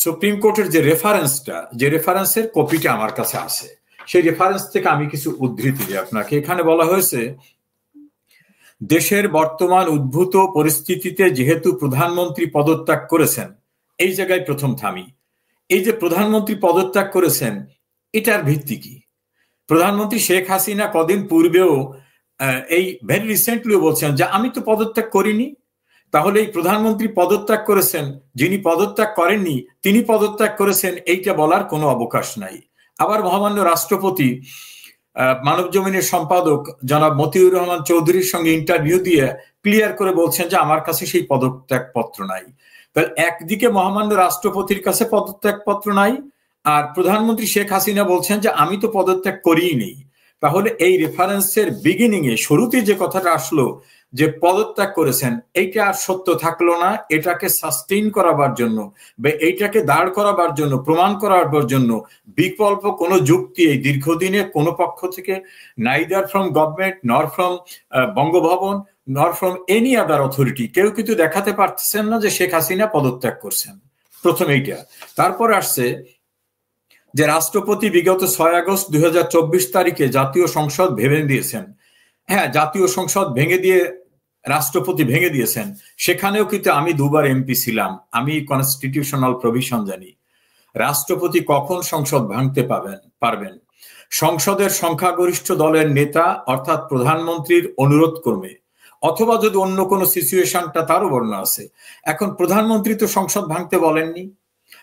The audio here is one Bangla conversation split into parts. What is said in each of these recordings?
সুপ্রিম কোর্টের যে রেফারেন্সের কপিটা আমার কাছে আছে, সেই রেফারেন্স থেকে আমি কিছু উদ্ধৃতি দিই আপনাকে। এখানে বলা হয়েছে, দেশের বর্তমান উদ্ভূত পরিস্থিতিতে যেহেতু প্রধানমন্ত্রী পদত্যাগ করেছেন, এই জায়গায় প্রথম থামি। এই যে প্রধানমন্ত্রী পদত্যাগ করেছেন, এটার ভিত্তি কি? প্রধানমন্ত্রী শেখ হাসিনা কদিন পূর্বেও এই ভেরি রিসেন্টলি বলছেন যে আমি তো পদত্যাগ করিনি। তাহলে এই প্রধানমন্ত্রী পদত্যাগ করেছেন, যিনি পদত্যাগ করেননি তিনি পদত্যাগ করেছেন, এইটা বলার কোনো অবকাশ নাই। আবার মহামান্য রাষ্ট্রপতি মানব জমিনের সম্পাদক জনাব মতিউর রহমান চৌধুরীর সঙ্গে ইন্টারভিউ দিয়ে ক্লিয়ার করে বলছেন যে আমার কাছে সেই পদত্যাগ পত্র নাই। তাহলে একদিকে মহামান্য রাষ্ট্রপতির কাছে পদত্যাগ পত্র নাই, আর প্রধানমন্ত্রী শেখ হাসিনা বলছেন যে আমি তো পদত্যাগ করিই নেই। তাহলে এই রেফারেন্সের বিগিনিং এ শুরুতে যে কথাটা আসলো যে পদত্যাগ করেছেন, এইটা আর সত্য থাকলো না। এটাকে সাস্টেইন করাবার জন্য বা এইটাকে দাঁড় করাবার জন্য, প্রমাণ করাবার জন্য বিকল্প কোনো যুক্তি এই দীর্ঘদিনে কোনো পক্ষ থেকে, নাইদার ফ্রম গভর্নমেন্ট নর ফ্রম বঙ্গভবন নর ফ্রম এনি আদার অথরিটি, কেউ কিন্তু দেখাতে পারতেছেন না যে শেখ হাসিনা পদত্যাগ করছেন। প্রথম এইটা। তারপর আসছে যে রাষ্ট্রপতি বিগত 6 আগস্ট 2024 তারিখে জাতীয় সংসদ ভেঙে দিয়েছেন। হ্যাঁ, জাতীয় সংসদ ভেঙে দিয়ে রাষ্ট্রপতি ভেঙে দিয়েছেন। সেখানেও কিন্তু আমি 2 বার এমপি ছিলাম, আমি কনস্টিটিউশনাল প্রভিশন জানি। রাষ্ট্রপতি কখন সংসদ ভাঙতে পারবেন? সংসদের সংখ্যাগরিষ্ঠ দলের নেতা অর্থাৎ প্রধানমন্ত্রীর অনুরোধ ক্রমে, অথবা যদি অন্য কোনো সিচুয়েশনটা তারও বর্ণনা আছে। এখন প্রধানমন্ত্রী তো সংসদ ভাঙতে বলেননি,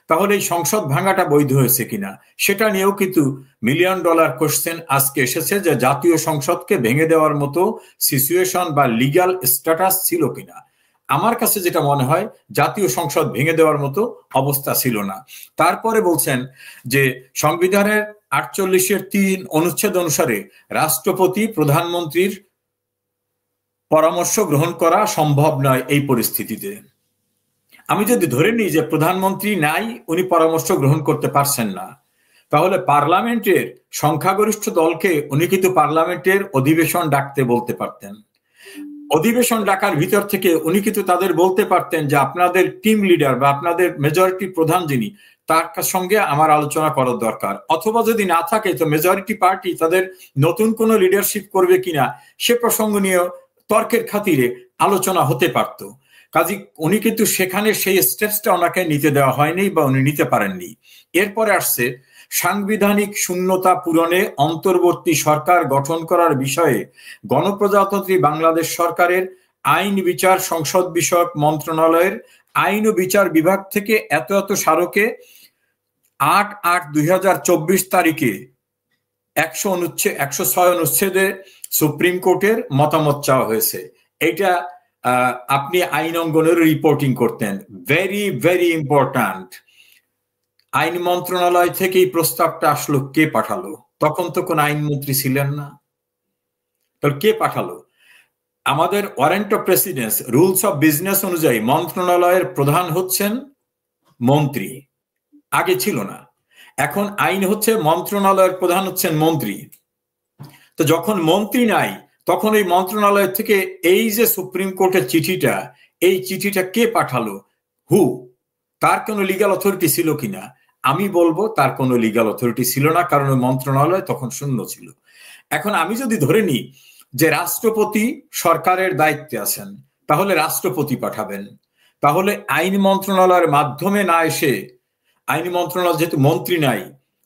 তাহলে এই সংসদ ভাঙাটা বৈধ হয়েছে কিনা সেটা নিয়েও কিন্তু $1 মিলিয়ন কোশ্চেন আজকে এসেছে, যে জাতীয় সংসদকে ভেঙে দেওয়ার মতো সিচুয়েশন বা লিগ্যাল স্ট্যাটাস ছিল কিনা। আমার কাছে যেটা মনে হয়, জাতীয় সংসদ ভেঙে দেওয়ার মতো অবস্থা ছিল না। তারপরে বলছেন যে সংবিধানের 48(3) অনুচ্ছেদ অনুসারে রাষ্ট্রপতি প্রধানমন্ত্রীর পরামর্শ গ্রহণ করা সম্ভব নয় এই পরিস্থিতিতে। আমি যদি ধরে নিই যে প্রধানমন্ত্রী নাই, উনি পরামর্শ গ্রহণ করতে পারছেন না, তাহলে পার্লামেন্টের সংখ্যাগরিষ্ঠ দলকে উনি কিন্তু পার্লামেন্টের অধিবেশন ডাকতে বলতে পারতেন। অধিবেশন ডাকার ভিতর থেকে উনি কিন্তু তাদের বলতে পারতেন যে আপনাদের টিম লিডার বা আপনাদের মেজরিটি প্রধান যিনি, তার সঙ্গে আমার আলোচনা করার দরকার। অথবা যদি না থাকে তো মেজরিটি পার্টি তাদের নতুন কোনো লিডারশিপ করবে কিনা সে প্রসঙ্গ নিয়ে তর্কের খাতিরে আলোচনা হতে পারত। কাজী উনি কিন্তু সেখানে সেই স্টেপসটা ওনাকে নিতে দেওয়া হয়নি বা উনি নিতে পারেননি। এরপরে আসছে সাংবিধানিক শূন্যতা পূরণে অন্তর্বর্তী সরকার গঠন করার বিষয়ে গণপ্রজাতন্ত্রী বাংলাদেশ সরকারের আইন বিচার সংসদ বিষয়ক মন্ত্রণালয়ের আইন ও বিচার বিভাগ থেকে এত স্মারকে 8/8/2024 তারিখে 106 অনুচ্ছেদে সুপ্রিম কোর্টের মতামত চাওয়া হয়েছে। এইটা আপনি আইন অঙ্গনের রিপোর্টিং করতেন, ভেরি ভেরি ইম্পর্ট্যান্ট। আইন মন্ত্রণালয় থেকে এই প্রস্তাবটা আসলো, কে পাঠালো? তখন তো কোন আইনমন্ত্রী ছিলেন না, তাহলে কে পাঠালো? আমাদের warrant of precedence rules of business অনুযায়ী মন্ত্রণালয়ের প্রধান হচ্ছেন মন্ত্রী, আগে ছিল না। এখন আইন হচ্ছে মন্ত্রণালয়ের প্রধান হচ্ছেন মন্ত্রী। তো যখন মন্ত্রী নাই, তখন এই মন্ত্রণালয় থেকে এই যে সুপ্রিম কোর্টের চিঠিটা, এই চিঠিটা কে পাঠালো? হু? তার কোনো লিগ্যাল অথরিটি ছিল কিনা? আমি বলবো তার কোনো লিগ্যাল অথরিটি ছিল না, কারণ ওই মন্ত্রণালয় তখন শূন্য ছিল। এখন আমি যদি ধরে নিই যে রাষ্ট্রপতি সরকারের দায়িত্বে আছেন, তাহলে রাষ্ট্রপতি পাঠাবেন। তাহলে আইন মন্ত্রণালয়ের মাধ্যমে না এসে, আইন মন্ত্রণালয় যেহেতু মন্ত্রী নাই,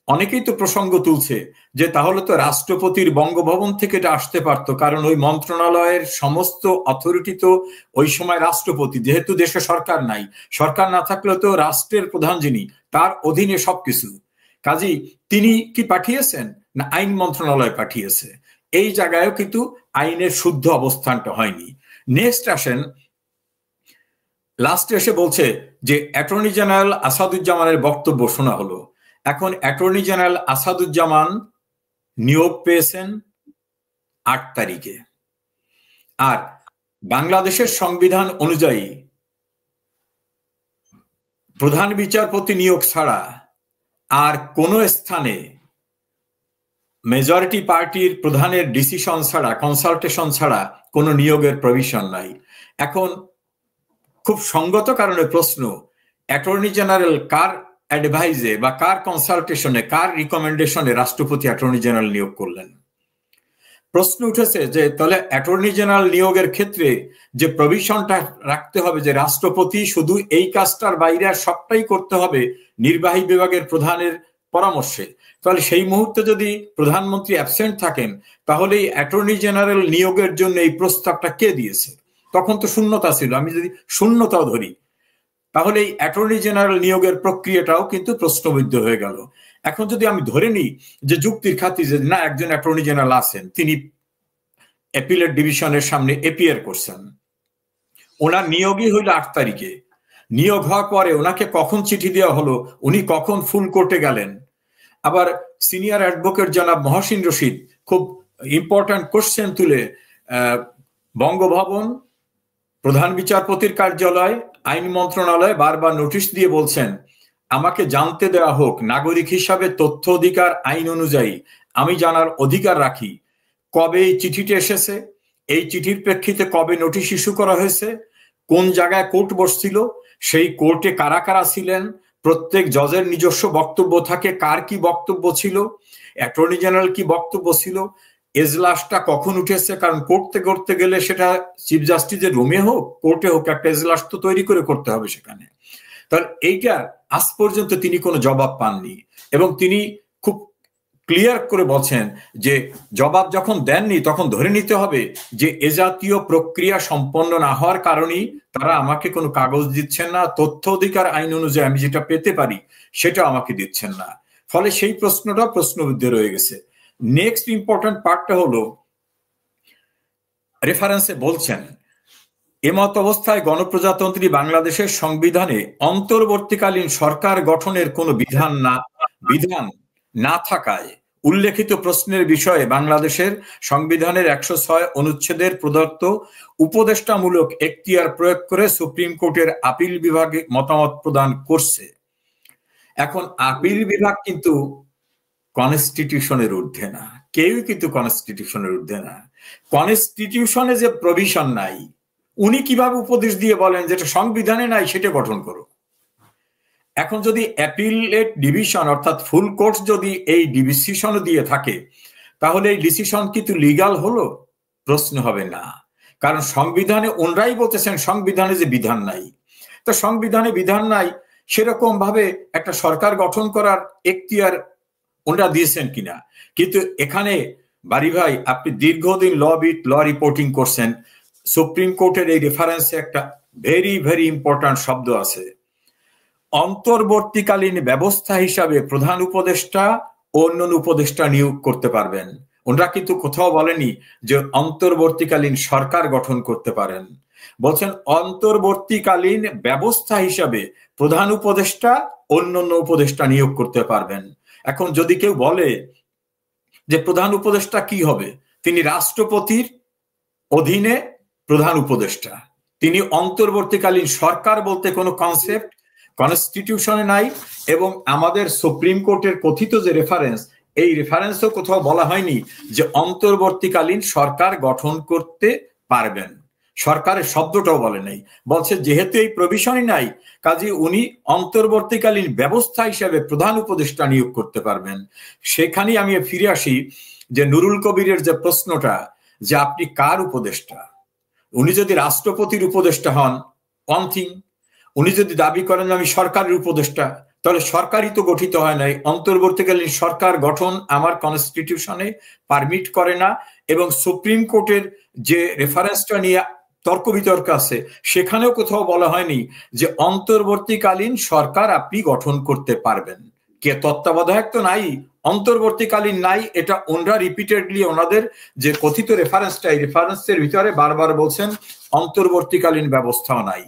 অনেকেই তো প্রসঙ্গ তুলছে যে তাহলে তো রাষ্ট্রপতির বঙ্গভবন থেকে এটা আসতে পারতো, কারণ ওই মন্ত্রণালয়ের সমস্ত অথরিটি তো ওই সময় রাষ্ট্রপতি, যেহেতু দেশে সরকার নাই, সরকার না থাকলে তো রাষ্ট্রের প্রধান যিনি তার অধীনে সবকিছু। কাজেই তিনি কি পাঠিয়েছেন না আইন মন্ত্রণালয় পাঠিয়েছে? এই জায়গায়ও কিন্তু আইনের শুদ্ধ অবস্থানটা হয়নি। নেক্সট আসেন, লাস্টে এসে বলছে যে অ্যাটর্নি জেনারেল আসাদুজ্জামানের বক্তব্য শোনা হলো। এখন অ্যাটর্নি জেনারেল আসাদুজ্জামান নিয়োগ পেয়েছেন 8 তারিখে, আর বাংলাদেশের সংবিধান অনুযায়ী প্রধান বিচারপতি নিয়োগ ছাড়া আর কোনো স্থানে মেজরিটি পার্টির প্রধানের ডিসিশন ছাড়া, কনসালটেশন ছাড়া কোনো নিয়োগের প্রভিশন নাই। এখন খুব সঙ্গত কারণে প্রশ্ন, অ্যাটর্নি জেনারেল কার অ্যাডভাইজে বা কার কনসালটেশনে, কার রিকমেন্ডেশনে রাষ্ট্রপতি অ্যাটর্নি জেনারেল নিয়োগ করলেন? প্রশ্ন উঠেছে যে তাহলে অ্যাটর্নি জেনারেল নিয়োগের ক্ষেত্রে যে প্রভিশনটা রাখতে হবে যে রাষ্ট্রপতি শুধু এই কাজটার বাইরে আর সবটাই করতে হবে নির্বাহী বিভাগের প্রধানের পরামর্শে, তাহলে সেই মুহূর্তে যদি প্রধানমন্ত্রী অ্যাবসেন্ট থাকেন তাহলে এই অ্যাটর্নি জেনারেল নিয়োগের জন্য এই প্রস্তাবটা কে দিয়েছে? তখন তো শূন্যতা ছিল। আমি যদি শূন্যতাও ধরি তাহলে এই অ্যাটর্নি জেনারেল নিয়োগের প্রক্রিয়াটাও কিন্তু প্রশ্নবিদ্ধ হয়ে গেল। এখন যদি আমি ধরে নিই যে যুক্তির খাতিরে যে না, একজন অ্যাটর্নি জেনারেল আছেন, তিনি অ্যাপিলেট ডিভিশনের সামনে এপিয়ার করছেন, ওনার নিয়োগই হইল 8 তারিখে, নিয়োগ হওয়ার পরে ওনাকে কখন চিঠি দেওয়া হলো, উনি কখন ফুল কোর্টে গেলেন? আবার সিনিয়র অ্যাডভোকেট জনাব মহসিন রশিদ খুব ইম্পর্ট্যান্ট কোশ্চেন তুলে বঙ্গভবন, প্রধান বিচারপতির কার্যালয়, আইন মন্ত্রণালয় বারবার নোটিশ দিয়ে বলছেন আমাকে জানতে দেওয়া হোক, নাগরিক হিসাবে তথ্য অধিকার আইন অনুযায়ী আমি জানার অধিকার রাখি কবে এই চিঠিটি এসেছে, এই চিঠির প্রেক্ষিতে কবে নোটিশ ইস্যু করা হয়েছে, কোন জায়গায় কোর্ট বসছিল, সেই কোর্টে কারা কারা ছিলেন, প্রত্যেক জজের নিজস্ব বক্তব্য থাকে, কার কি বক্তব্য ছিল, অ্যাটর্নি জেনারেল কি বক্তব্য ছিল, এজলাসটা কখন উঠেছে, কারণ করতে গেলে সেটা চিফ জাস্টিসের রুমে হোক কোর্টে হোক একটা এজলাস তো তৈরি করে করতে হবে সেখানে। তাহলে এইটার আজ পর্যন্ত তিনি কোনো জবাব পাননি এবং তিনি খুব ক্লিয়ার করে বলছেন যে জবাব যখন দেননি তখন ধরে নিতে হবে যে এ জাতীয় প্রক্রিয়া সম্পন্ন না হওয়ার কারণেই তারা আমাকে কোনো কাগজ দিচ্ছেন না, তথ্য অধিকার আইন অনুযায়ী আমি যেটা পেতে পারি সেটা আমাকে দিচ্ছেন না। ফলে সেই প্রশ্নটা প্রশ্নবিদ্ধ রয়ে গেছে। নেক্সট ইম্পর্টেন্ট পার্টটা হলো রেফারেন্সে বলছেন এমত অবস্থায় গণপ্রজাতন্ত্রী বাংলাদেশের সংবিধানে অন্তর্বর্তীকালীন সরকার গঠনের কোনো বিধান না থাকায় উল্লেখিত প্রশ্নের বিষয়ে বাংলাদেশের সংবিধানের 106 অনুচ্ছেদের প্রদত্ত উপদেষ্টামূলক এখতিয়ার প্রয়োগ করে সুপ্রিম কোর্টের আপিল বিভাগে মতামত প্রদান করছে। এখন আপিল বিভাগ কিন্তু কনস্টিটিউশনের ঊর্ধ্বে না, কেউই কিন্তু কনস্টিটিউশনের ঊর্ধ্বে না। কনস্টিটিউশনে যে প্রভিশন নাই, উনি কিভাবে উপদেশ দিয়ে বলেন যেটা সংবিধানে নাই সেটা গঠন করো? এখন যদি অ্যাপিলেট ডিভিশন অর্থাৎ ফুল কোর্ট যদি এই ডিসিশন দিয়ে থাকে তাহলে এই ডিসিশন কিন্তু লিগাল হলো? প্রশ্ন হবে না, কারণ সংবিধানে ওনরাই বলতেছেন সংবিধানে যে বিধান নাই। তো সংবিধানে বিধান নাই সেরকম ভাবে একটা সরকার গঠন করার এখতিয়ার ওনরা দিয়েছেন কিনা। কিন্তু এখানে বারি ভাই আপনি দীর্ঘদিন ল রিপোর্টিং করছেন, সুপ্রিম কোর্টের এই রেফারেন্সে একটা ভেরি ইম্পর্টেন্ট শব্দ আছে, অন্তর্বর্তীকালীন ব্যবস্থা হিসাবে প্রধান উপদেষ্টা ও অন্যান্য উপদেষ্টা নিয়োগ করতে পারবেন। ওনারা কিন্তু কোথাও বলেনি যে অন্তর্বর্তীকালীন সরকার গঠন করতে পারেন, বলছেন অন্তর্বর্তীকালীন ব্যবস্থা হিসাবে প্রধান উপদেষ্টা অন্যান্য উপদেষ্টা নিয়োগ করতে পারবেন। এখন যদি কেউ বলে যে প্রধান উপদেষ্টা কি হবে, তিনি রাষ্ট্রপতির অধীনে প্রধান উপদেষ্টা, তিনি অন্তর্বর্তীকালীন সরকার বলতে কোনো কনসেপ্ট কনস্টিটিউশনে নাই এবং আমাদের সুপ্রিম কোর্টের কথিত যে রেফারেন্স, এই রেফারেন্সও কোথাও বলা হয়নি যে অন্তর্বর্তীকালীন সরকার গঠন করতে পারবেন। সরকারের শব্দটাও বলে নাই, বলছে যেহেতু এই প্রভিশনই নাই কাজে উনি অন্তর্বর্তীকালীন ব্যবস্থা হিসেবে প্রধান উপদেষ্টা নিয়োগ করতে পারবেন। সেখানেই আমি ফিরে আসি যে নুরুল কবিরের যে প্রশ্নটা যে আপনি কার উপদেষ্টা, উনি যদি রাষ্ট্রপতির উপদেষ্টা হন ওয়ান থিং, উনি যদি দাবি করেন আমি সরকারের উপদেষ্টা তাহলে সরকারই তো গঠিত হয় নাই, অন্তর্বর্তীকালীন সরকার গঠন আমার কনস্টিটিউশনে পারমিট করে না এবং সুপ্রিম কোর্টের যে রেফারেন্সটা নিয়ে তর্ক বিতর্ক আছে সেখানেও কোথাও বলা হয়নি যে অন্তর্বর্তীকালীন সরকার আপনি গঠন করতে পারবেন। কে তত্ত্বাবধায়ক তো নাই, অন্তর্বর্তীকালীন নাই, এটা ওনারা রিপিটেডলি ওনাদের যে কথিত রেফারেন্সটা এই রেফারেন্সের ভিতরে বারবার বলছেন অন্তর্বর্তীকালীন ব্যবস্থাও নাই,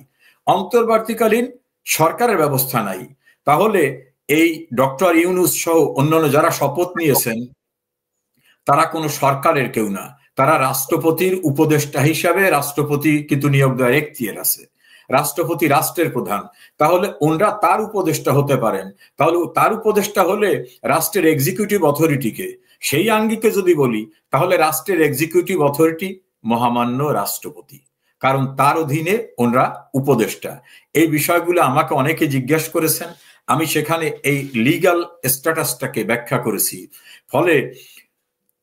অন্তর্বর্তীকালীন সরকারের ব্যবস্থা নাই। তাহলে এই ডক্টর ইউনূস সহ অন্যান্য যারা শপথ নিয়েছেন তারা কোনো সরকারের কেউ না, তারা রাষ্ট্রপতির উপদেষ্টা হিসাবে রাষ্ট্রপতি কিন্তু নিয়োগ দেওয়ার এখতিয়ার আছে, রাষ্ট্রপতি রাষ্ট্রের প্রধান, তাহলে ওনরা তার উপদেষ্টা হতে পারেন। তাহলে তার উপদেষ্টা হলে রাষ্ট্রের এক্সিকিউটিভ অথরিটিকে, সেই আঙ্গিকে যদি বলি তাহলে রাষ্ট্রের এক্সিকিউটিভ অথরিটি মহামান্য রাষ্ট্রপতি, কারণ তার অধীনে ওনরা উপদেষ্টা। এই বিষয়গুলো আমাকে অনেকে জিজ্ঞাসা করেছেন, আমি সেখানে এই লিগ্যাল স্ট্যাটাসটাকে ব্যাখ্যা করেছি। ফলে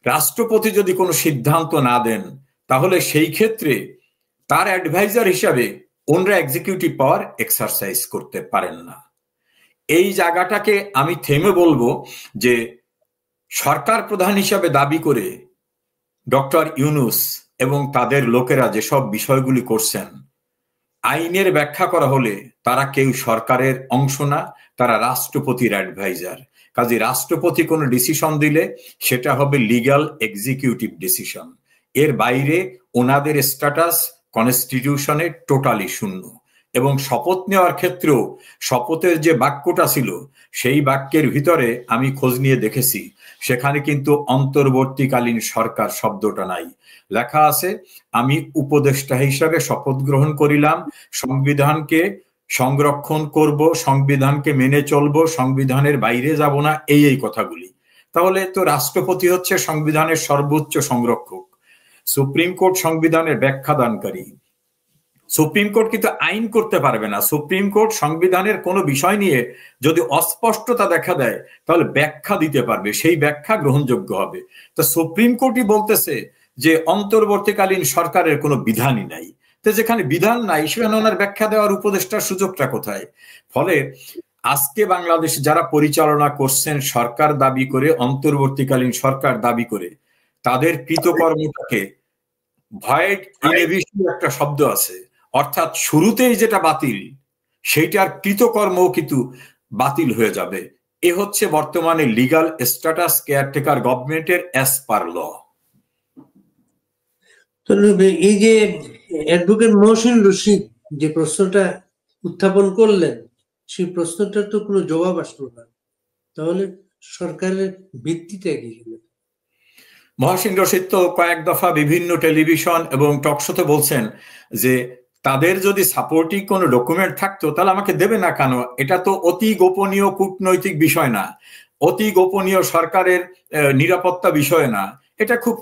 রাষ্ট্রপতি যদি কোনো সিদ্ধান্ত না দেন, তাহলে সেই ক্ষেত্রে তার অ্যাডভাইজার হিসাবে ওনরা এক্সিকিউটিভ পাওয়ার এক্সারসাইজ করতে পারেন না। এই জায়গাটাকে আমি থেমে বলবো যে সরকার প্রধান হিসাবে দাবি করে ডক্টর ইউনূস এবং তাদের লোকেরা যেসব বিষয়গুলি করছেন, আইনের ব্যাখ্যা করা হলে তারা কেউ সরকারের অংশ না, তারা রাষ্ট্রপতির অ্যাডভাইজার। কাজে রাষ্ট্রপতি কোনো ডিসিশন দিলে সেটা হবে লিগ্যাল এক্সিকিউটিভ ডিসিশন। এর বাইরে ওনাদের স্ট্যাটাস কনস্টিটিউশনে টোটালি শূন্য। এবং শপথ নেওয়ার ক্ষেত্রেও শপথের যে বাক্যটা ছিল সেই বাক্যের ভিতরে আমি খোঁজ নিয়ে দেখেছি, সেখানে কিন্তু অন্তর্বর্তীকালীন সরকার শব্দটা নাই। লেখা আছে, আমি উপদেষ্টা হিসাবে শপথ গ্রহণ করিলাম, সংবিধানকে সংরক্ষণ করব, সংবিধানকে মেনে চলবো, সংবিধানের বাইরে যাব না, এই কথাগুলি। তাহলে তো রাষ্ট্রপতি হচ্ছে সংবিধানের সর্বোচ্চ সংরক্ষক, সুপ্রিম কোর্ট সংবিধানের ব্যাখ্যা দানকারী। সুপ্রিম কোর্ট কিন্তু আইন করতে পারবে না। সুপ্রিম কোর্ট সংবিধানের কোনো বিষয় নিয়ে যদি অস্পষ্টতা দেখা দেয় তাহলে ব্যাখ্যা দিতে পারবে, সেই ব্যাখ্যা গ্রহণযোগ্য হবে। তো সুপ্রিম কোর্টই বলতেছে যে অন্তর্বর্তীকালীন সরকারের কোনো বিধানই নাই। তো যেখানে বিধান নাই সেখানে ওনার ব্যাখ্যা দেওয়ার উপদেষ্টার সুযোগটা কোথায়? ফলে আজকে বাংলাদেশ যারা পরিচালনা করছেন সরকার দাবি করে, অন্তর্বর্তীকালীন সরকার দাবি করে, তাদের কৃতকর্মটাকে ভয়েড ইনএভিশন একটা শব্দ আছে, অর্থাৎ শুরুতেই যেটা বাতিল সেইটার কৃতকর্ম কিন্তু বাতিল হয়ে যাবে। এ হচ্ছে বর্তমানে লিগ্যাল স্ট্যাটাস কেয়ারটেকার গভর্নমেন্টের অ্যাজ পার ল। এই যে অ্যাডভোকেট মহসিন রশিদ যে প্রশ্নটা উত্থাপন করলেন, সেই প্রশ্নটার তো কোনো জবাব আসলো না, তাহলে সরকারের ভিত্তিটা কি? মহসিন রশিদ তো কয়েক দফা বিভিন্ন টেলিভিশন এবং টকশোতে বলছেন যে তাদের যদি সাপোর্টিং কোনো ডকুমেন্ট থাকতো তাহলে আমাকে দেবে না কেন? এটা তো অতি গোপনীয় কূটনৈতিক বিষয় না, অতি গোপনীয় সরকারের নিরাপত্তা বিষয় না, এটা খুব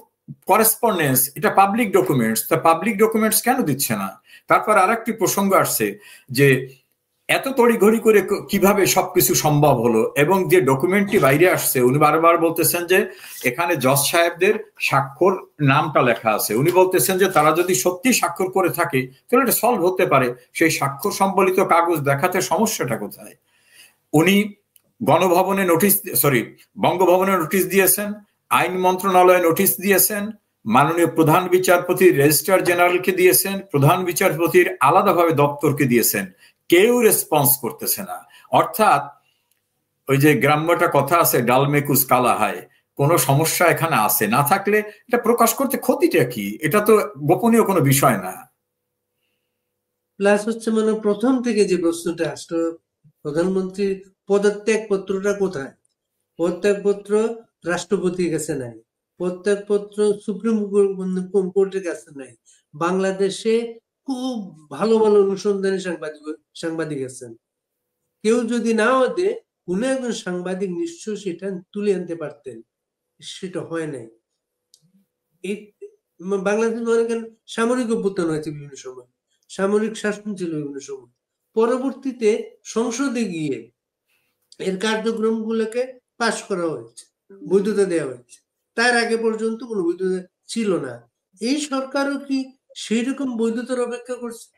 করেসপন্ডেন্স, এটা পাবলিক ডকুমেন্টস। তা পাবলিক ডকুমেন্টস কেন দিচ্ছে না? তারপর আরেকটি প্রসঙ্গ আসছে যে এত তড়িঘড়ি করে কিভাবে সবকিছু সম্ভব হলো, এবং যে ডকুমেন্টটি বাইরে আসছে উনি বারবার বলতেছেন যে এখানে জজ সাহেবদের স্বাক্ষর নামটা লেখা আছে। উনি বলতেছেন যে তারা যদি সত্যি স্বাক্ষর করে থাকে তাহলে এটা সলভ হতে পারে, সেই স্বাক্ষর সম্বলিত কাগজ দেখাতে সমস্যাটা কোথায়? উনি গণভবনে নোটিশ, বঙ্গভবনে নোটিশ দিয়েছেন, আইন মন্ত্রণালয়ে নোটিশ দিয়েছেন, মাননীয় প্রধান বিচারপতির রেজিস্ট্রার জেনারেলকে দিয়েছেন, প্রধান বিচারপতির আলাদাভাবে দপ্তরকে দিয়েছেন, কেউ রেসপন্স করতেছে না। অর্থাৎ ওই যে গ্রাম্যটা কথা আছে, ডালমেকুস কালা হয়, কোনো সমস্যা এখানে আছে, না থাকলে এটা প্রকাশ করতে ক্ষতিটা কি? এটা তো গোপনীয় কোনো বিষয় না। প্লাস হচ্ছে মানে প্রথম থেকে যে প্রশ্নটা আসলো, প্রধানমন্ত্রীর পদত্যাগ পত্রটা কোথায়? পদত্যাগ পত্র রাষ্ট্রপতির কাছে নাই, পদত্যাগ পত্র সুপ্রিম কোর্টের কাছে নাই। বাংলাদেশে খুব ভালো ভালো অনুসন্ধানী সাংবাদিক আছেন, কেউ যদি নাও দেয় কোন একজন সাংবাদিক নিশ্চয় সেটা তুলে আনতে পারতেন, সেটা হয় নাই। এই বাংলাদেশ মনে করেন সামরিক অভ্যুত্থান হয়েছে বিভিন্ন সময়, সামরিক শাসন ছিল বিভিন্ন সময়, পরবর্তীতে সংসদে গিয়ে এর কার্যক্রম গুলোকে পাশ করা হয়েছে, বৈধতা দেওয়া হয়েছে। তার আগে পর্যন্ত কোনো বৈধতা ছিল না। এই সরকারও কি সেই রকম বৈধতার অপেক্ষা করছে?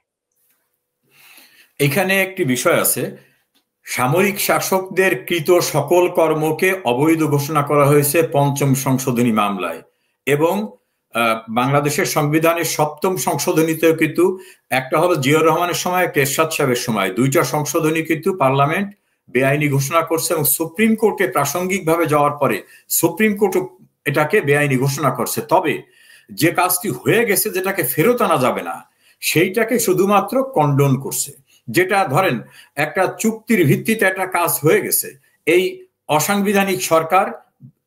এখানে একটি বিষয় আছে, সামরিক শাসকদের কৃত সকল কর্মকে অবৈধ ঘোষণা করা হয়েছে পঞ্চম সংশোধনী মামলায়, এবং বাংলাদেশের সংবিধানের সপ্তম সংশোধনীতেও কিন্তু একটা হলো জিয়াউর রহমানের সময়, একটা এরশাদ সাহেবের সময়, দুইটা সংশোধনী কিন্তু পার্লামেন্ট বেআইনি ঘোষণা করছে, এবং সুপ্রিম কোর্টে প্রাসঙ্গিকভাবে যাওয়ার পরে সুপ্রিম কোর্ট এটাকে বেআইনি ঘোষণা করছে। তবে যে কাজটি হয়ে গেছে, যেটাকে ফেরত আনা যাবে না, সেইটাকে শুধুমাত্র কন্ডোন করছে। যেটা ধরেন একটা চুক্তির ভিত্তিতে একটা কাজ হয়ে গেছে, এই অসাংবিধানিক সরকার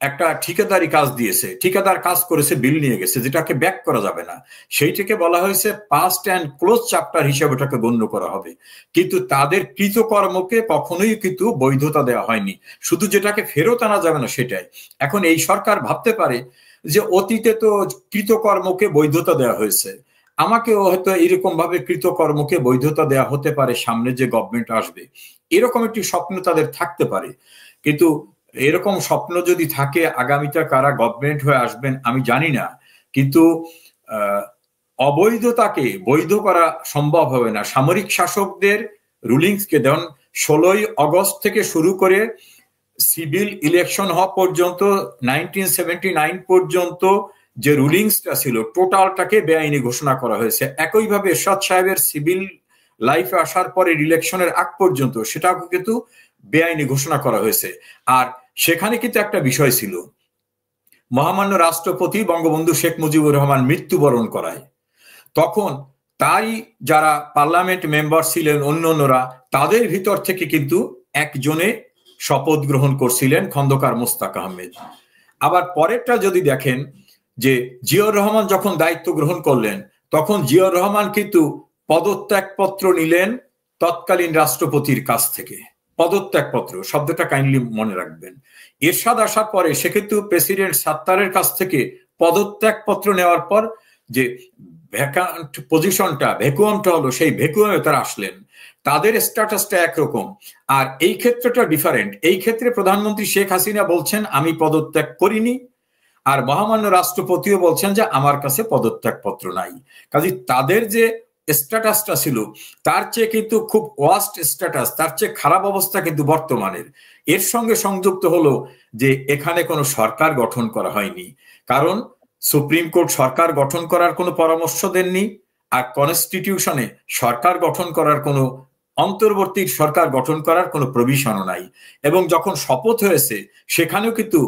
একটা ঠিকাদারি কাজ দিয়েছে, ঠিকাদার কাজ করেছে, বিল নিয়ে গেছে, যেটাকে ব্যাক করা যাবে না, সেইটাকে বলা হয়েছে পাস্ট অ্যান্ড ক্লোজ চ্যাপ্টার হিসেবে ওটাকে গণ্য করা হবে। কিন্তু তাদের কৃতকর্মকে কখনোই কিন্তু বৈধতা দেওয়া হয়নি, শুধু যেটাকে ফেরত আনা যাবে না সেটাই। এখন এই সরকার ভাবতে পারে যে অতীতে তো কৃতকর্মকে বৈধতা দেওয়া হয়েছে, আমাকেও হয়তো এরকম ভাবে কৃতকর্মকে বৈধতা দেওয়া হতে পারে সামনে যে গভর্নমেন্ট আসবে। এরকম একটি স্বপ্ন তাদের থাকতে পারে, কিন্তু এরকম স্বপ্ন যদি থাকে আগামীতে কারা গভর্নমেন্ট হয়ে আসবেন আমি জানি না, কিন্তু অবৈধতাকে বৈধ করা সম্ভব হবে না। সামরিক শাসকদের রুলিংসকে যেমন 16ই আগস্ট থেকে শুরু করে সিভিল ইলেকশন হওয়া পর্যন্ত 1979 পর্যন্ত যে রুলিংসটা ছিল টোটালটাকে বেআইনি ঘোষণা করা হয়েছে। একইভাবে এরশাদ সাহেবের সিভিল লাইফে আসার পরে ইলেকশনের আগ পর্যন্ত সেটাও কিন্তু বেআইনি ঘোষণা করা হয়েছে। আর সেখানে কিন্তু একটা বিষয় ছিল, মহামান্য রাষ্ট্রপতি বঙ্গবন্ধু শেখ মুজিবুর রহমান মৃত্যুবরণ করায়, তখন তাই যারা পার্লামেন্ট মেম্বার ছিলেন অন্যান্যরা তাদের ভিতর থেকে কিন্তু একজনে শপথ গ্রহণ করছিলেন খন্দকার মোস্তাক আহমেদ। আবার পরেরটা যদি দেখেন যে জিয়াউর রহমান যখন দায়িত্ব গ্রহণ করলেন তখন জিয়াউর রহমান কিন্তু পদত্যাগপত্র নিলেন তৎকালীন রাষ্ট্রপতির কাছ থেকে। পদত্যাগপত্র শব্দটা কাইন্ডলি মনে রাখবেন। এরশাদ আসার পরে সে কিন্তু প্রেসিডেন্ট সাত্তারের কাছ থেকে পদত্যাগপত্র নেওয়ার পর যে ভ্যাকান্ট পজিশনটা ভ্যাকুয়ামটা হলো, সেই ভ্যাকুয়ামে তারা আসলেন। তাদের স্ট্যাটাসটা একরকম, আর এই ক্ষেত্রটা ডিফারেন্ট। এই ক্ষেত্রে প্রধানমন্ত্রী শেখ হাসিনা বলছেন আমি পদত্যাগ করিনি, আর মহামান্য রাষ্ট্রপতিও বলছেন যে আমার কাছে পদত্যাগপত্র নাই। কাজে তাদের যে স্ট্যাটাসটা ছিল তার চেয়ে কিন্তু খুব ওয়াস্ট স্ট্যাটাস, তার চেয়ে খারাপ অবস্থা কিন্তু বর্তমানের। এর সঙ্গে সংযুক্ত হলো যে এখানে কোনো সরকার গঠন করা হয়নি, কারণ সুপ্রিম কোর্ট সরকার গঠন করার কোনো পরামর্শ দেননি, আর কনস্টিটিউশনে সরকার গঠন করার কোনো অন্তর্বর্তী সরকার গঠন করার কোনো প্রভিশনও নাই। এবং যখন শপথ হয়েছে সেখানেও কিন্তু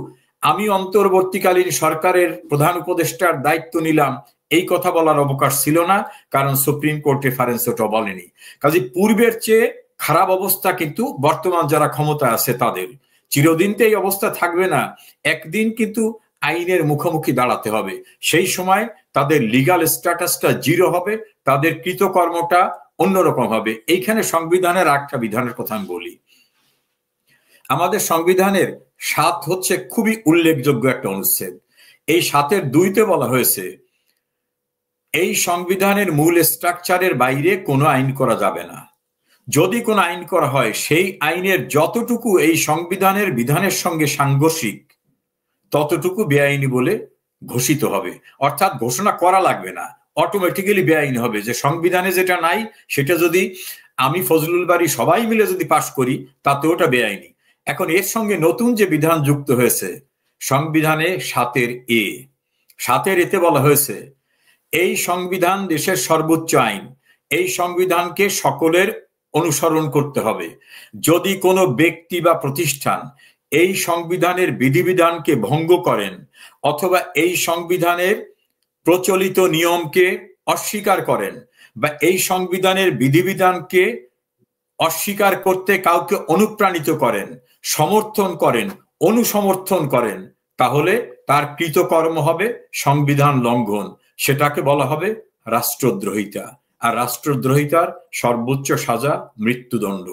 আমি অন্তর্বর্তীকালীন সরকারের প্রধান উপদেষ্টার দায়িত্ব নিলাম এই কথা বলার অবকাশ ছিল না, কারণ সুপ্রিম কোর্ট রেফারেন্স ওটা বলেনি। কাজে পূর্বের চেয়ে খারাপ অবস্থা কিন্তু বর্তমান যারা ক্ষমতা আছে তাদের। চিরদিন তো এই অবস্থা থাকবে না, একদিন কিন্তু আইনের মুখোমুখি দাঁড়াতে হবে। সেই সময় তাদের লিগাল স্ট্যাটাসটা জিরো হবে, তাদের কৃতকর্মটা অন্যরকম হবে। এইখানে সংবিধানের একটা বিধানের কথা আমি বলি। আমাদের সংবিধানের 7 হচ্ছে খুবই উল্লেখযোগ্য একটা অনুচ্ছেদ। এই 7-এর 2-তে বলা হয়েছে এই সংবিধানের মূল স্ট্রাকচারের বাইরে কোনো আইন করা যাবে না। যদি কোনো আইন করা হয় সেই আইনের যতটুকু এই সংবিধানের বিধানের সঙ্গে সাংঘর্ষিক ততটুকু বেআইনি বলে ঘোষিত হবে। অর্থাৎ ঘোষণা করা লাগবে না, অটোমেটিক্যালি বেআইনি হবে। যে সংবিধানে যেটা নাই সেটা যদি আমি ফজলুল বারী সবাই মিলে যদি পাশ করি তাতে ওটা বেআইনি। এখন এর সঙ্গে নতুন যে বিধান যুক্ত হয়েছে সংবিধানে 7-এর এতে বলা হয়েছে এই সংবিধান দেশের সর্বোচ্চ আইন, এই সংবিধানকে সকলের অনুসরণ করতে হবে। যদি কোনো ব্যক্তি বা প্রতিষ্ঠান এই সংবিধানের বিধিবিধানকে ভঙ্গ করেন অথবা এই সংবিধানের প্রচলিত নিয়মকে অস্বীকার করেন বা এই সংবিধানের বিধিবিধানকে অস্বীকার করতে কাউকে অনুপ্রাণিত করেন, সমর্থন করেন, অনুসমর্থন করেন, তাহলে তার কৃতকর্ম হবে সংবিধান লঙ্ঘন। সেটাকে বলা হবে রাষ্ট্রদ্রোহিতা, আর রাষ্ট্রদ্রোহিতার সর্বোচ্চ সাজা মৃত্যুদণ্ড।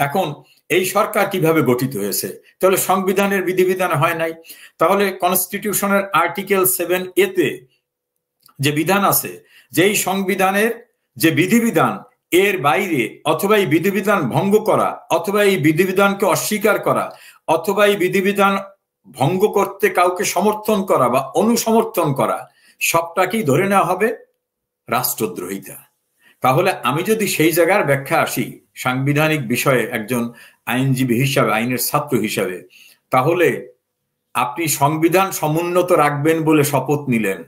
এখন এই সরকার কিভাবে গঠিত হয়েছে? তাহলে সংবিধানের বিধিবিধান হয় নাই। তাহলে কনস্টিটিউশনের আর্টিকেল 7A-তে যে বিধান আছে যে এই সংবিধানের যে বিধিবিধান এর বাইরে অথবা এই বিধিবিধান ভঙ্গ করা অথবা এই বিধিবিধানকে অস্বীকার করা অথবা এই বিধিবিধান ভঙ্গ করতে কাউকে সমর্থন করা বা অনুসমর্থন করা সবটাকেই ধরে নেওয়া হবে রাষ্ট্রদ্রোহিতা। তাহলে আমি যদি সেই জায়গার ব্যাখ্যা আসি সাংবিধানিক বিষয়ে একজন আইনজীবী হিসাবে, আইনের ছাত্র হিসাবে, তাহলে আপনি সংবিধান সমুন্নত রাখবেন বলে শপথ নিলেন,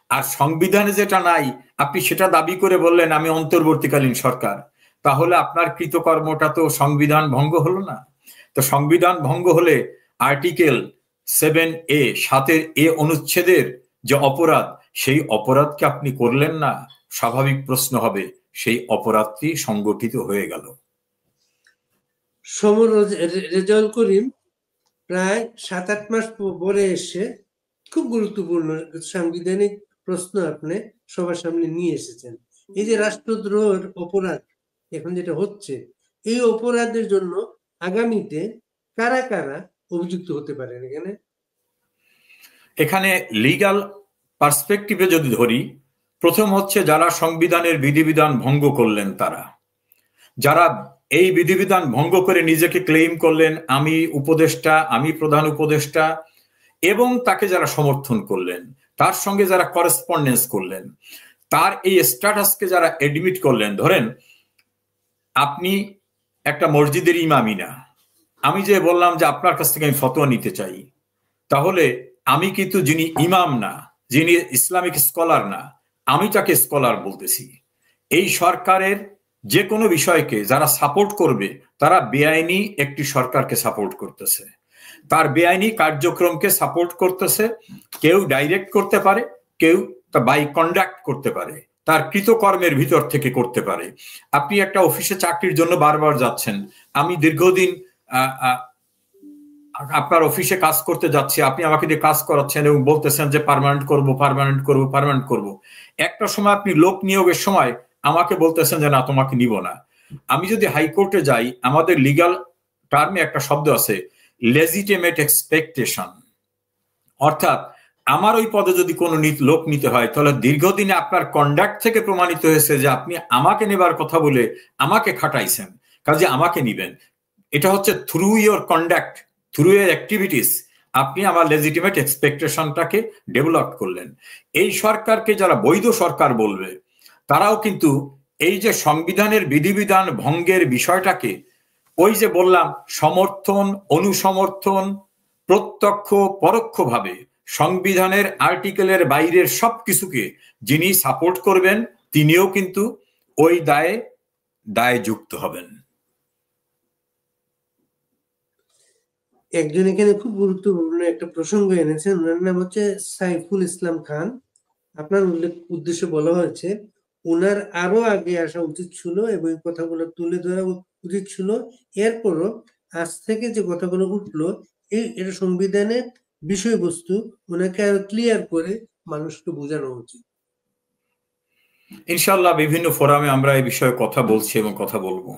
আর সংবিধানে যেটা নাই আপনি সেটা দাবি করে বললেন আমি অন্তর্বর্তীকালীন সরকার, তাহলে আপনার কৃতকর্মটা তো সংবিধান ভঙ্গ হলো না? তো সংবিধান ভঙ্গ হলে আর্টিকেল 7A 7-এ অনুচ্ছেদের যে অপরাধ সেই অপরাধকে আপনি করলেন না, স্বাভাবিক প্রশ্ন হবে সেই অপরাধটি সংগঠিত হয়ে গেল। সমর রেজাউল করিম প্রায় 7-8 মাস পরে এসে খুব গুরুত্বপূর্ণ সাংবিধানিক প্রশ্ন আপনি সবার সামনে নিয়ে এসেছেন। এই যে রাষ্ট্রদ্রোহের অপরাধ এখন যেটা হচ্ছে, এই অপরাধের জন্য আগামীতে কারা কারা অভিযুক্ত হতে পারেন? এখানে লিগ্যাল পার্সপেক্টিভে যদি ধরি, প্রথম হচ্ছে যারা সংবিধানের বিধিবিধান ভঙ্গ করলেন তারা, যারা এই বিধিবিধান ভঙ্গ করে নিজেকে ক্লেইম করলেন আমি উপদেষ্টা, আমি প্রধান উপদেষ্টা, এবং তাকে যারা সমর্থন করলেন, তার সঙ্গে যারা করেসপন্ডেন্স করলেন, তার এই স্ট্যাটাসকে যারা এডমিট করলেন, ধরেন আপনি একটা মসজিদের ইমামই না, আমি যে বললাম যে আপনার কাছ থেকে আমি ফতোয়া নিতে চাই, তাহলে আমি কিন্তু যিনি ইমাম না, যিনি ইসলামিক স্কলার না, আমি তাকে স্কলার বলতেছি। এই সরকারের যে কোনো বিষয়কে যারা সাপোর্ট করবে তারা বেআইনি একটি সরকারকে সাপোর্ট করতেছে, তার বেআইনি কার্যক্রমকে সাপোর্ট করতেছে। কেউ ডাইরেক্ট করতে পারে, কেউ তা বাই কন্ডাক্ট করতে পারে, তার কৃতকর্মের ভিতর থেকে করতে পারে। আপনি একটা অফিসে চাকরির জন্য বারবার যাচ্ছেন, আমি দীর্ঘদিন আপনার অফিসে কাজ করতে যাচ্ছি, আপনি আমাকে দিয়ে কাজ করাচ্ছেন এবং বলতেছেন যে পার্মানেন্ট করব, পার্মানেন্ট করব, পার্মানেন্ট করব। একটা সময় আপনি লোক নিয়োগের সময় আমাকে বলতেছেন যে না, তোমাকে নিব না। আমি যদি হাইকোর্টে যাই, আমাদের লিগ্যাল টার্মে একটা শব্দ আছে, লেজিটিমেট এক্সপেকটেশন, অর্থাৎ আমার ওই পদে যদি কোনো লোক নিতে হয়, তাহলে দীর্ঘদিনে আপনার কন্ডাক্ট থেকে প্রমাণিত হয়েছে যে আপনি আমাকে নেবার কথা বলে আমাকে খাটাইছেন, কাজে আমাকে নিবেন। এটা হচ্ছে through your conduct, through your activities আপনি আমার লেজিটিমেট এক্সপেকটেশনটাকে ডেভেলপ করলেন। এই সরকারকে যারা বৈধ সরকার বলবে, তারাও কিন্তু এই যে সংবিধানের বিধিবিধান ভঙ্গের বিষয়টাকে, ওই যে বললাম সমর্থন, অনুসমর্থন, প্রত্যক্ষ পরোক্ষভাবে সংবিধানের আর্টিকেলের বাইরের সবকিছুকে যিনি সাপোর্ট করবেন, তিনিও কিন্তু ওই দায়ে যুক্ত হবেন। একজন এখানে খুব গুরুত্বপূর্ণ একটা প্রসঙ্গ এনেছেন, ওনার নাম হচ্ছে সাইফুল ইসলাম খান। আপনার উদ্দেশ্যে বলা হয়েছে ওনার আরো আগে আসা উচিত ছিল এবং এই কথাগুলো তুলে ধরা উচিত ছিল, এরপরও আজ থেকে যে কথাগুলো উঠলো এটা সংবিধানের বিষয়বস্তু ওনাকে আরো ক্লিয়ার করে মানুষকে বোঝানো উচিত। ইনশাআল্লাহ বিভিন্ন ফোরামে আমরা এই বিষয়ে কথা বলছি এবং কথা বলবো।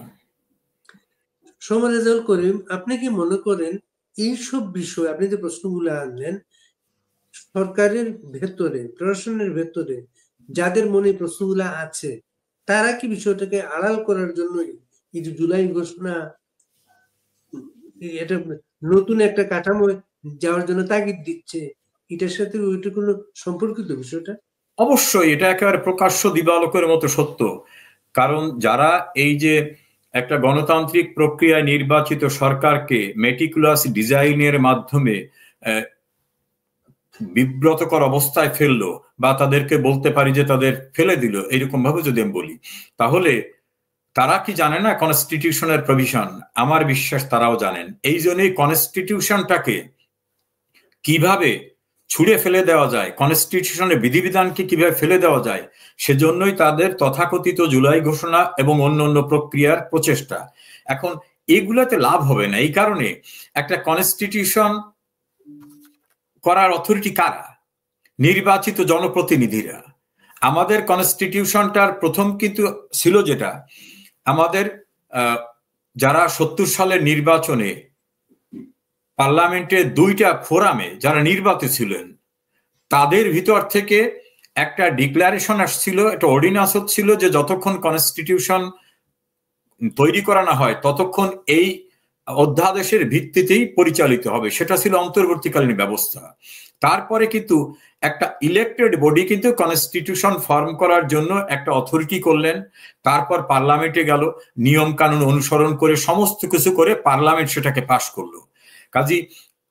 সমাজের করিম, আপনি কি মনে করেন এইসব বিষয়, আপনি যে প্রশ্নগুলো আনলেন, সরকারের ভেতরে, প্রশাসনের ভেতরে যাদের মনে প্রশ্নগুলো আছে, তারা কি বিষয়টাকে আড়াল করার জন্যই এই যে জুলাই ঘোষণা, এটা নতুন একটা কাঠামো যাওয়ার জন্য তাগিদ দিচ্ছে, এটার সাথে ওইটা কোনো সম্পর্কিত বিষয়টা? অবশ্যই এটা একেবারে প্রকাশ্য দিবালোকের মতো সত্য। কারণ যারা এই যে একটা গণতান্ত্রিক প্রক্রিয়ায় নির্বাচিত সরকারকে মেটিকুলাস ডিজাইনের মাধ্যমে বিব্রতকর অবস্থায় ফেললো, বা তাদেরকে বলতে পারি যে তাদের ফেলে দিল, এইরকম ভাবে যদি আমি বলি, তাহলে তারা কি জানে না কনস্টিটিউশনের প্রভিশন? আমার বিশ্বাস তারাও জানেন। এই জন্যই কনস্টিটিউশনটাকে কিভাবে ছুঁড়ে ফেলে দেওয়া যায়, কনস্টিটিউশনের বিধিবিধানকে কিভাবে ফেলে দেওয়া যায়, সেজন্যই তাদের তথাকথিত জুলাই ঘোষণা এবং অন্য অন্য প্রক্রিয়ার প্রচেষ্টা। এখন এগুলাতে লাভ হবে না, এই কারণে একটা কনস্টিটিউশন করার অথরিটি কারা? নির্বাচিত জনপ্রতিনিধিরা। আমাদের কনস্টিটিউশনটার প্রথম কিন্তু ছিল যেটা, আমাদের যারা ৭০ সালের নির্বাচনে পার্লামেন্টের ২টা ফোরামে যারা নির্বাচিত ছিলেন, তাদের ভিতর থেকে একটা ডিক্লারেশন আসছিল, একটা অর্ডিন্যান্স হচ্ছিল যে যতক্ষণ কনস্টিটিউশন তৈরি করা না হয় ততক্ষণ এই অধ্যাদেশের ভিত্তিতেই পরিচালিত হবে। সেটা ছিল অন্তর্বর্তীকালীন ব্যবস্থা। তারপরে কিন্তু একটা ইলেক্টেড বডি কিন্তু কনস্টিটিউশন ফর্ম করার জন্য একটা অথরিটি করলেন, তারপর পার্লামেন্টে গেল, নিয়ম কানুন অনুসরণ করে সমস্ত কিছু করে পার্লামেন্ট সেটাকে পাশ করলো। কাজী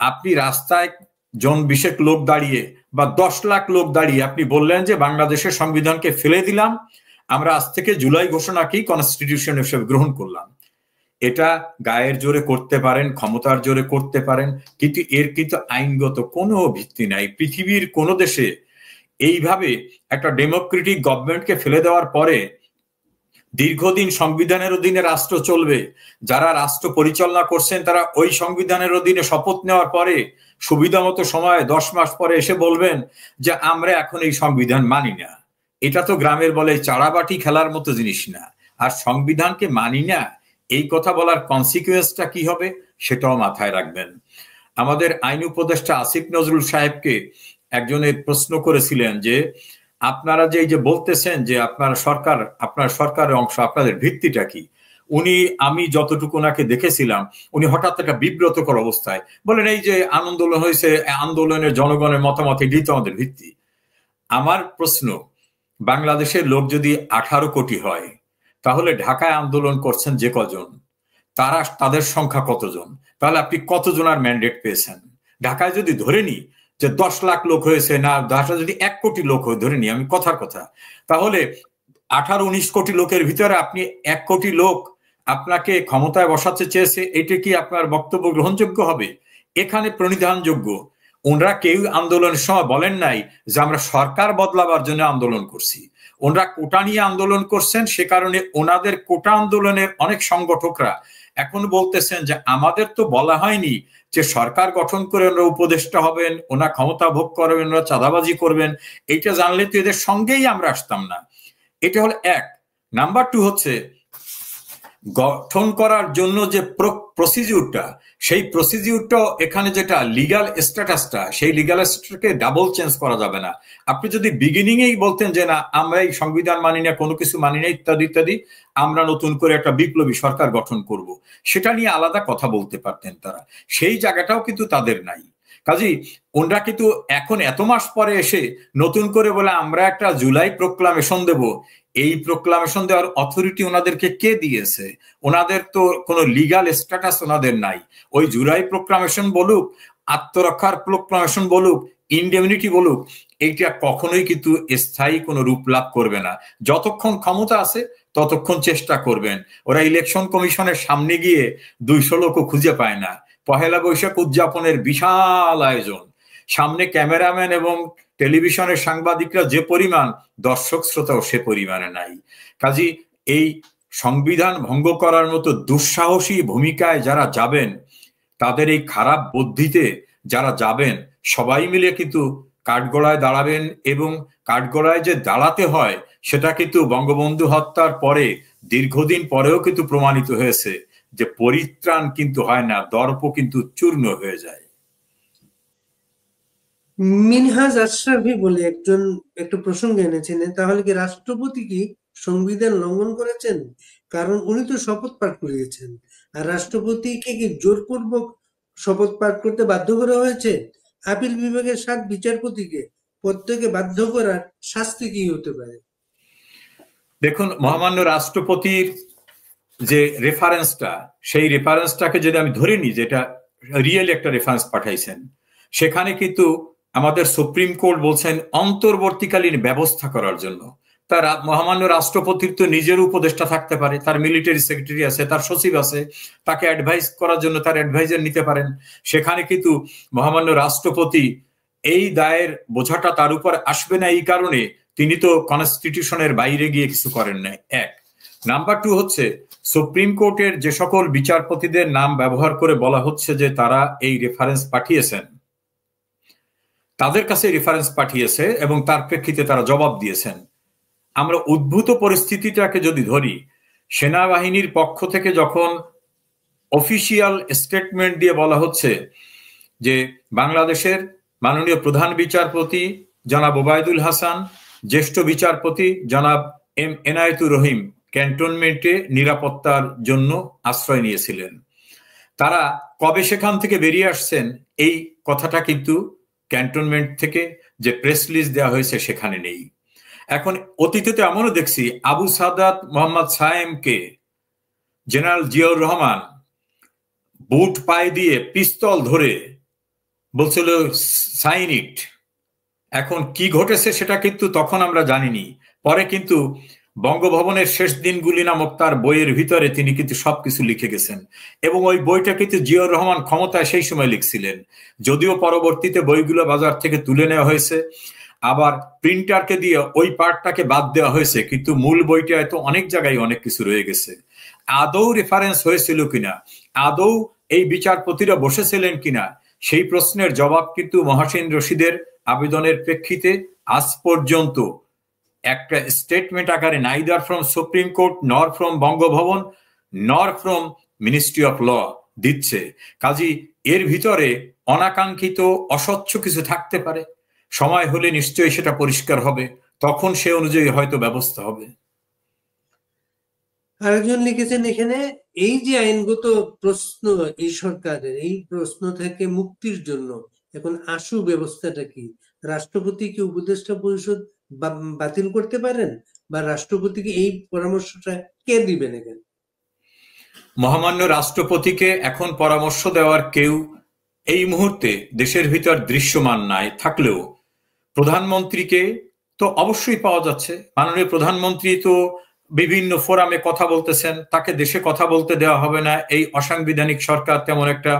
আপনি রাস্তায় জন ২০ লোক দাঁড়িয়ে বা ১০ লাখ লোক দাঁড়িয়ে আপনি বললেন যে বাংলাদেশের সংবিধানকে ফেলে দিলাম, আমরা আজ থেকে জুলাই ঘোষণাকেই কনস্টিটিউশন হিসেবে গ্রহণ করলাম, এটা গায়ের জোরে করতে পারেন, ক্ষমতার জোরে করতে পারেন, কিন্তু এর কিন্তু আইনগত কোনো ভিত্তি নাই। পৃথিবীর কোনো দেশে এইভাবে একটা ডেমোক্রেটিক গভর্নমেন্টকে ফেলে দেওয়ার পরে দীর্ঘদিন সংবিধানের অধীনে রাষ্ট্র চলবে, যারা রাষ্ট্র পরিচালনা করছেন তারা ওই সংবিধানের অধীনে শপথ নেওয়ার পরে সুবিধা মতো সময় ১০ মাস পরে এসে বলবেন যে আমরা এখন এই সংবিধান মানি না। এটা তো গ্রামের বলে চাড়াবাটি খেলার মতো জিনিস না। আর সংবিধানকে মানি না এই কথা বলার কনসিকুয়েন্সটা কি হবে সেটাও মাথায় রাখবেন। আমাদের আইন উপদেষ্টা আসিফ নজরুল সাহেবকে একজনের প্রশ্ন করেছিলেন যে আপনারা যে এই যে বলতেছেন যে আপনার সরকারের অংশ, আপনাদের ভিত্তিটা কি? উনি, আমি যতটুকু ওনাকে দেখেছিলাম, উনি হঠাৎ একটা বিব্রতকর অবস্থায় বলেন, এই যে আন্দোলন হয়েছে, আন্দোলনের জনগণের মতামত, এটাই তো আমাদের ভিত্তি। আমার প্রশ্ন, বাংলাদেশের লোক যদি 18 কোটি হয়, তাহলে ঢাকায় আন্দোলন করছেন যে কজন, তাদের সংখ্যা কতজন? তাহলে আপনি কতজনের ম্যান্ডেট পেয়েছেন? ঢাকায় যদি ধরে নি যে 10 লাখ লোক হয়েছে, না ঢাকায় যদি 1 কোটি লোক হয়, ধরে নি আমি কথার কথা, তাহলে 18-19 কোটি লোকের ভিতরে আপনি 1 কোটি লোক আপনাকে ক্ষমতায় বসাতে চেয়েছে, এটা কি আপনার বক্তব্য গ্রহণযোগ্য হবে? এখানে প্রণিধানযোগ্য, ওনারা কেউ আন্দোলনের সময় বলেন নাই যে আমরা সরকার বদলাবার জন্য আন্দোলন করছি। ওনারা কোটা নিয়ে আন্দোলন করছেন, সে কারণে ওনাদের কোটা আন্দোলনের অনেক সংগঠকরা এখন বলতেছেন যে আমাদের তো বলা হয়নি যে সরকার গঠন করে ওনারা উপদেষ্টা হবেন, ওনারা ক্ষমতা ভোগ করবেন, ওনারা চাঁদাবাজি করবেন। এইটা জানলে তো এদের সঙ্গেই আমরা আসতাম না। এটা হলো এক। নাম্বার 2 হচ্ছে, গঠন করার জন্য যে প্রসিডিউরটা, সেই প্রসিডিউরটা এখানে যেটা লিগ্যাল স্ট্যাটাসটা, সেই লিগ্যাল স্ট্যাটাসকে ডাবল চেঞ্জ করা যাবে না। আপনি যদি বিগিনিং এই বলতেন যে না আমরা এই সংবিধান মানি না, কোনো কিছু মানি না, ইত্যাদি ইত্যাদি, আমরা নতুন করে একটা বিপ্লবী সরকার গঠন করব, সেটা নিয়ে আলাদা কথা বলতে পারতেন তারা। সেই জায়গাটাও কিন্তু তাদের নাই। কাজেই ওনারা কিন্তু এখন এত মাস পরে এসে নতুন করে বলে আমরা একটা জুলাই প্রোক্লামেশন দেব, এই প্রোক্লামেশন দেওয়ার অথরিটি ওনাদেরকে কে দিয়েছে? ওনাদের তো কোনো লিগাল স্ট্যাটাস ওনাদের নাই। ওই জুলাই প্রোক্লামেশন বলুক, আত্মরক্ষার প্রোক্লামেশন বলুক, ইনডেমনিটি বলুক, এইটা কখনোই কিন্তু স্থায়ী কোনো রূপ লাভ করবে না। যতক্ষণ ক্ষমতা আছে ততক্ষণ চেষ্টা করবেন। ওরা ইলেকশন কমিশনের সামনে গিয়ে 200 লোকও খুঁজে পায় না। পহেলা বৈশাখ উদযাপনের বিশাল আয়োজন, সামনে ক্যামেরাম্যান এবং টেলিভিশনের সাংবাদিকরা যে পরিমাণ, দর্শক শ্রোতাও সে পরিমাণে নাই। কাজী এই সংবিধান ভঙ্গ করার মতো দুঃসাহসী ভূমিকায় যারা যাবেন, তাদের এই খারাপ বুদ্ধিতে যারা যাবেন, সবাই মিলে কিন্তু কাঠগড়ায় দাঁড়াবেন। এবং কাঠগড়ায় যে দাঁড়াতে হয় সেটা কিন্তু বঙ্গবন্ধু হত্যার পরে দীর্ঘদিন পরেও কিন্তু প্রমাণিত হয়েছে যে পরিত্রাণ কিন্তু হয় না, দর্প কিন্তু চূর্ণ হয়ে যায়। মিনহাজ আশরাফি বলে একজন একটু প্রসঙ্গ এনেছিলেন, তাহলে কি রাষ্ট্রপতি কি সংবিধান লঙ্ঘন করেছেন? কারণ উনি তো শপথ পাঠ করিয়েছেন, আর রাষ্ট্রপতিকে কি জোরপূর্বক শপথ পাঠ করতে বাধ্য করা হয়েছে? আপিল বিভাগের 7 বিচারপতিকে প্রত্যেকে বাধ্য করার শাস্তি কি হতে পারে? দেখুন, মহামান্য রাষ্ট্রপতির যে রেফারেন্সটা, সেই রেফারেন্সটাকে যদি আমি ধরে নিই, যেটা রিয়েল একটা রেফারেন্স পাঠাইছেন, সেখানে কিন্তু আমাদের সুপ্রিম কোর্ট বলছেন অন্তর্বর্তীকালীন ব্যবস্থা করার জন্য। তার মহামান্য রাষ্ট্রপতির তো নিজের উপদেষ্টা থাকতে পারে, তার মিলিটারি সেক্রেটারি আছে, তার সচিব আছে, তাকে অ্যাডভাইস করার জন্য তার অ্যাডভাইজার নিতে পারেন। সেখানে কিন্তু মহামান্য রাষ্ট্রপতি এই দায়ের বোঝাটা তার উপর আসবে না, এই কারণে তিনি তো কনস্টিটিউশনের বাইরে গিয়ে কিছু করেন না। এক। নাম্বার 2 হচ্ছে, সুপ্রিম কোর্টের যে সকল বিচারপতিদের নাম ব্যবহার করে বলা হচ্ছে যে তারা এই রেফারেন্স পাঠিয়েছেন, তাদের কাছে রেফারেন্স পাঠিয়েছে এবং তার প্রেক্ষিতে তারা জবাব দিয়েছেন। আমরা উদ্ভূত পরিস্থিতিটাকে যদি ধরি, সেনাবাহিনীর পক্ষ থেকে যখন অফিসিয়াল স্টেটমেন্ট দিয়ে বলা হচ্ছে যে বাংলাদেশের মাননীয় প্রধান বিচারপতি জনাব ওবায়দুল হাসান, জ্যেষ্ঠ বিচারপতি জনাব এম এনায়েতুর রহিম ক্যান্টনমেন্টে নিরাপত্তার জন্য আশ্রয় নিয়েছিলেন, তারা কবে সেখান থেকে বেরিয়ে আসছেন এই কথাটা কিন্তু ক্যান্টনমেন্ট থেকে যে প্রেস রিলিজ দেওয়া হয়েছে সেখানে নেই। এখন অতীতে তো এমনও দেখছি, আবু সাদাত মোহাম্মদ সায়েমকে জেনারেল জিয়াউর রহমান বুট পায়ে দিয়ে পিস্তল ধরে বলছিল সাইন ইট। এখন কি ঘটেছে সেটা কিন্তু তখন আমরা জানিনি। পরে কিন্তু বঙ্গভবনের শেষ দিনগুলি নামক তার বইয়ের ভিতরে তিনি কিন্তু সবকিছু লিখে গেছেন, এবং ওই বইটা কিন্তু জিয়াউর রহমান ক্ষমতায় সেই সময় লিখছিলেন। যদিও পরবর্তীতে বইগুলো বাজার থেকে তুলে নেওয়া হয়েছে, আবার প্রিন্টারকে দিয়ে ওই পার্টটাকে বাদ দেওয়া হয়েছে, কিন্তু মূল বইটা তো অনেক জায়গায় অনেক কিছু রয়ে গেছে। আদৌ রেফারেন্স হয়েছিল কিনা, আদৌ এই বিচারপতিরা বসেছিলেন কিনা, সেই প্রশ্নের জবাব কিন্তু মহাসিন রশিদের আবেদনের প্রেক্ষিতে আজ পর্যন্ত একটা স্টেটমেন্ট আকারে নাইদার ফ্রম সুপ্রিম কোর্ট, নর ফ্রম বঙ্গভবন, নর ফ্রম মিনিস্ট্রি অফ ল দিচ্ছে। কাজী এর ভিতরে অনাকাঙ্ক্ষিত অস্বচ্ছ কিছু থাকতে পারে, সময় হলে নিশ্চয়ই সেটা পরিষ্কার হবে, তখন সে অনুযায়ী হয়তো ব্যবস্থা হবে। আরেকজন লিখেছেন এখানে, এই যে আইনগত প্রশ্ন এই সরকারের, এই প্রশ্ন থেকে মুক্তির জন্য এখন আশু ব্যবস্থাটা কি? রাষ্ট্রপতি কি উপদেষ্টা পরিষদ বাতিল করতে পারেন, বা রাষ্ট্রপতিকে এই পরামর্শটা কে দিবেন? এখানে মহামান্য রাষ্ট্রপতিকে এখন পরামর্শ দেওয়ার কেউ এই মুহূর্তে দেশের ভিতর দৃশ্যমান নাই থাকলেও প্রধানমন্ত্রীকে তো অবশ্যই পাওয়া যাচ্ছে। মাননীয় প্রধানমন্ত্রী তো বিভিন্ন ফোরামে কথা বলতেছেন, তাকে দেশে কথা বলতে দেওয়া হবে না এই অসাংবিধানিক সরকার তেমন একটা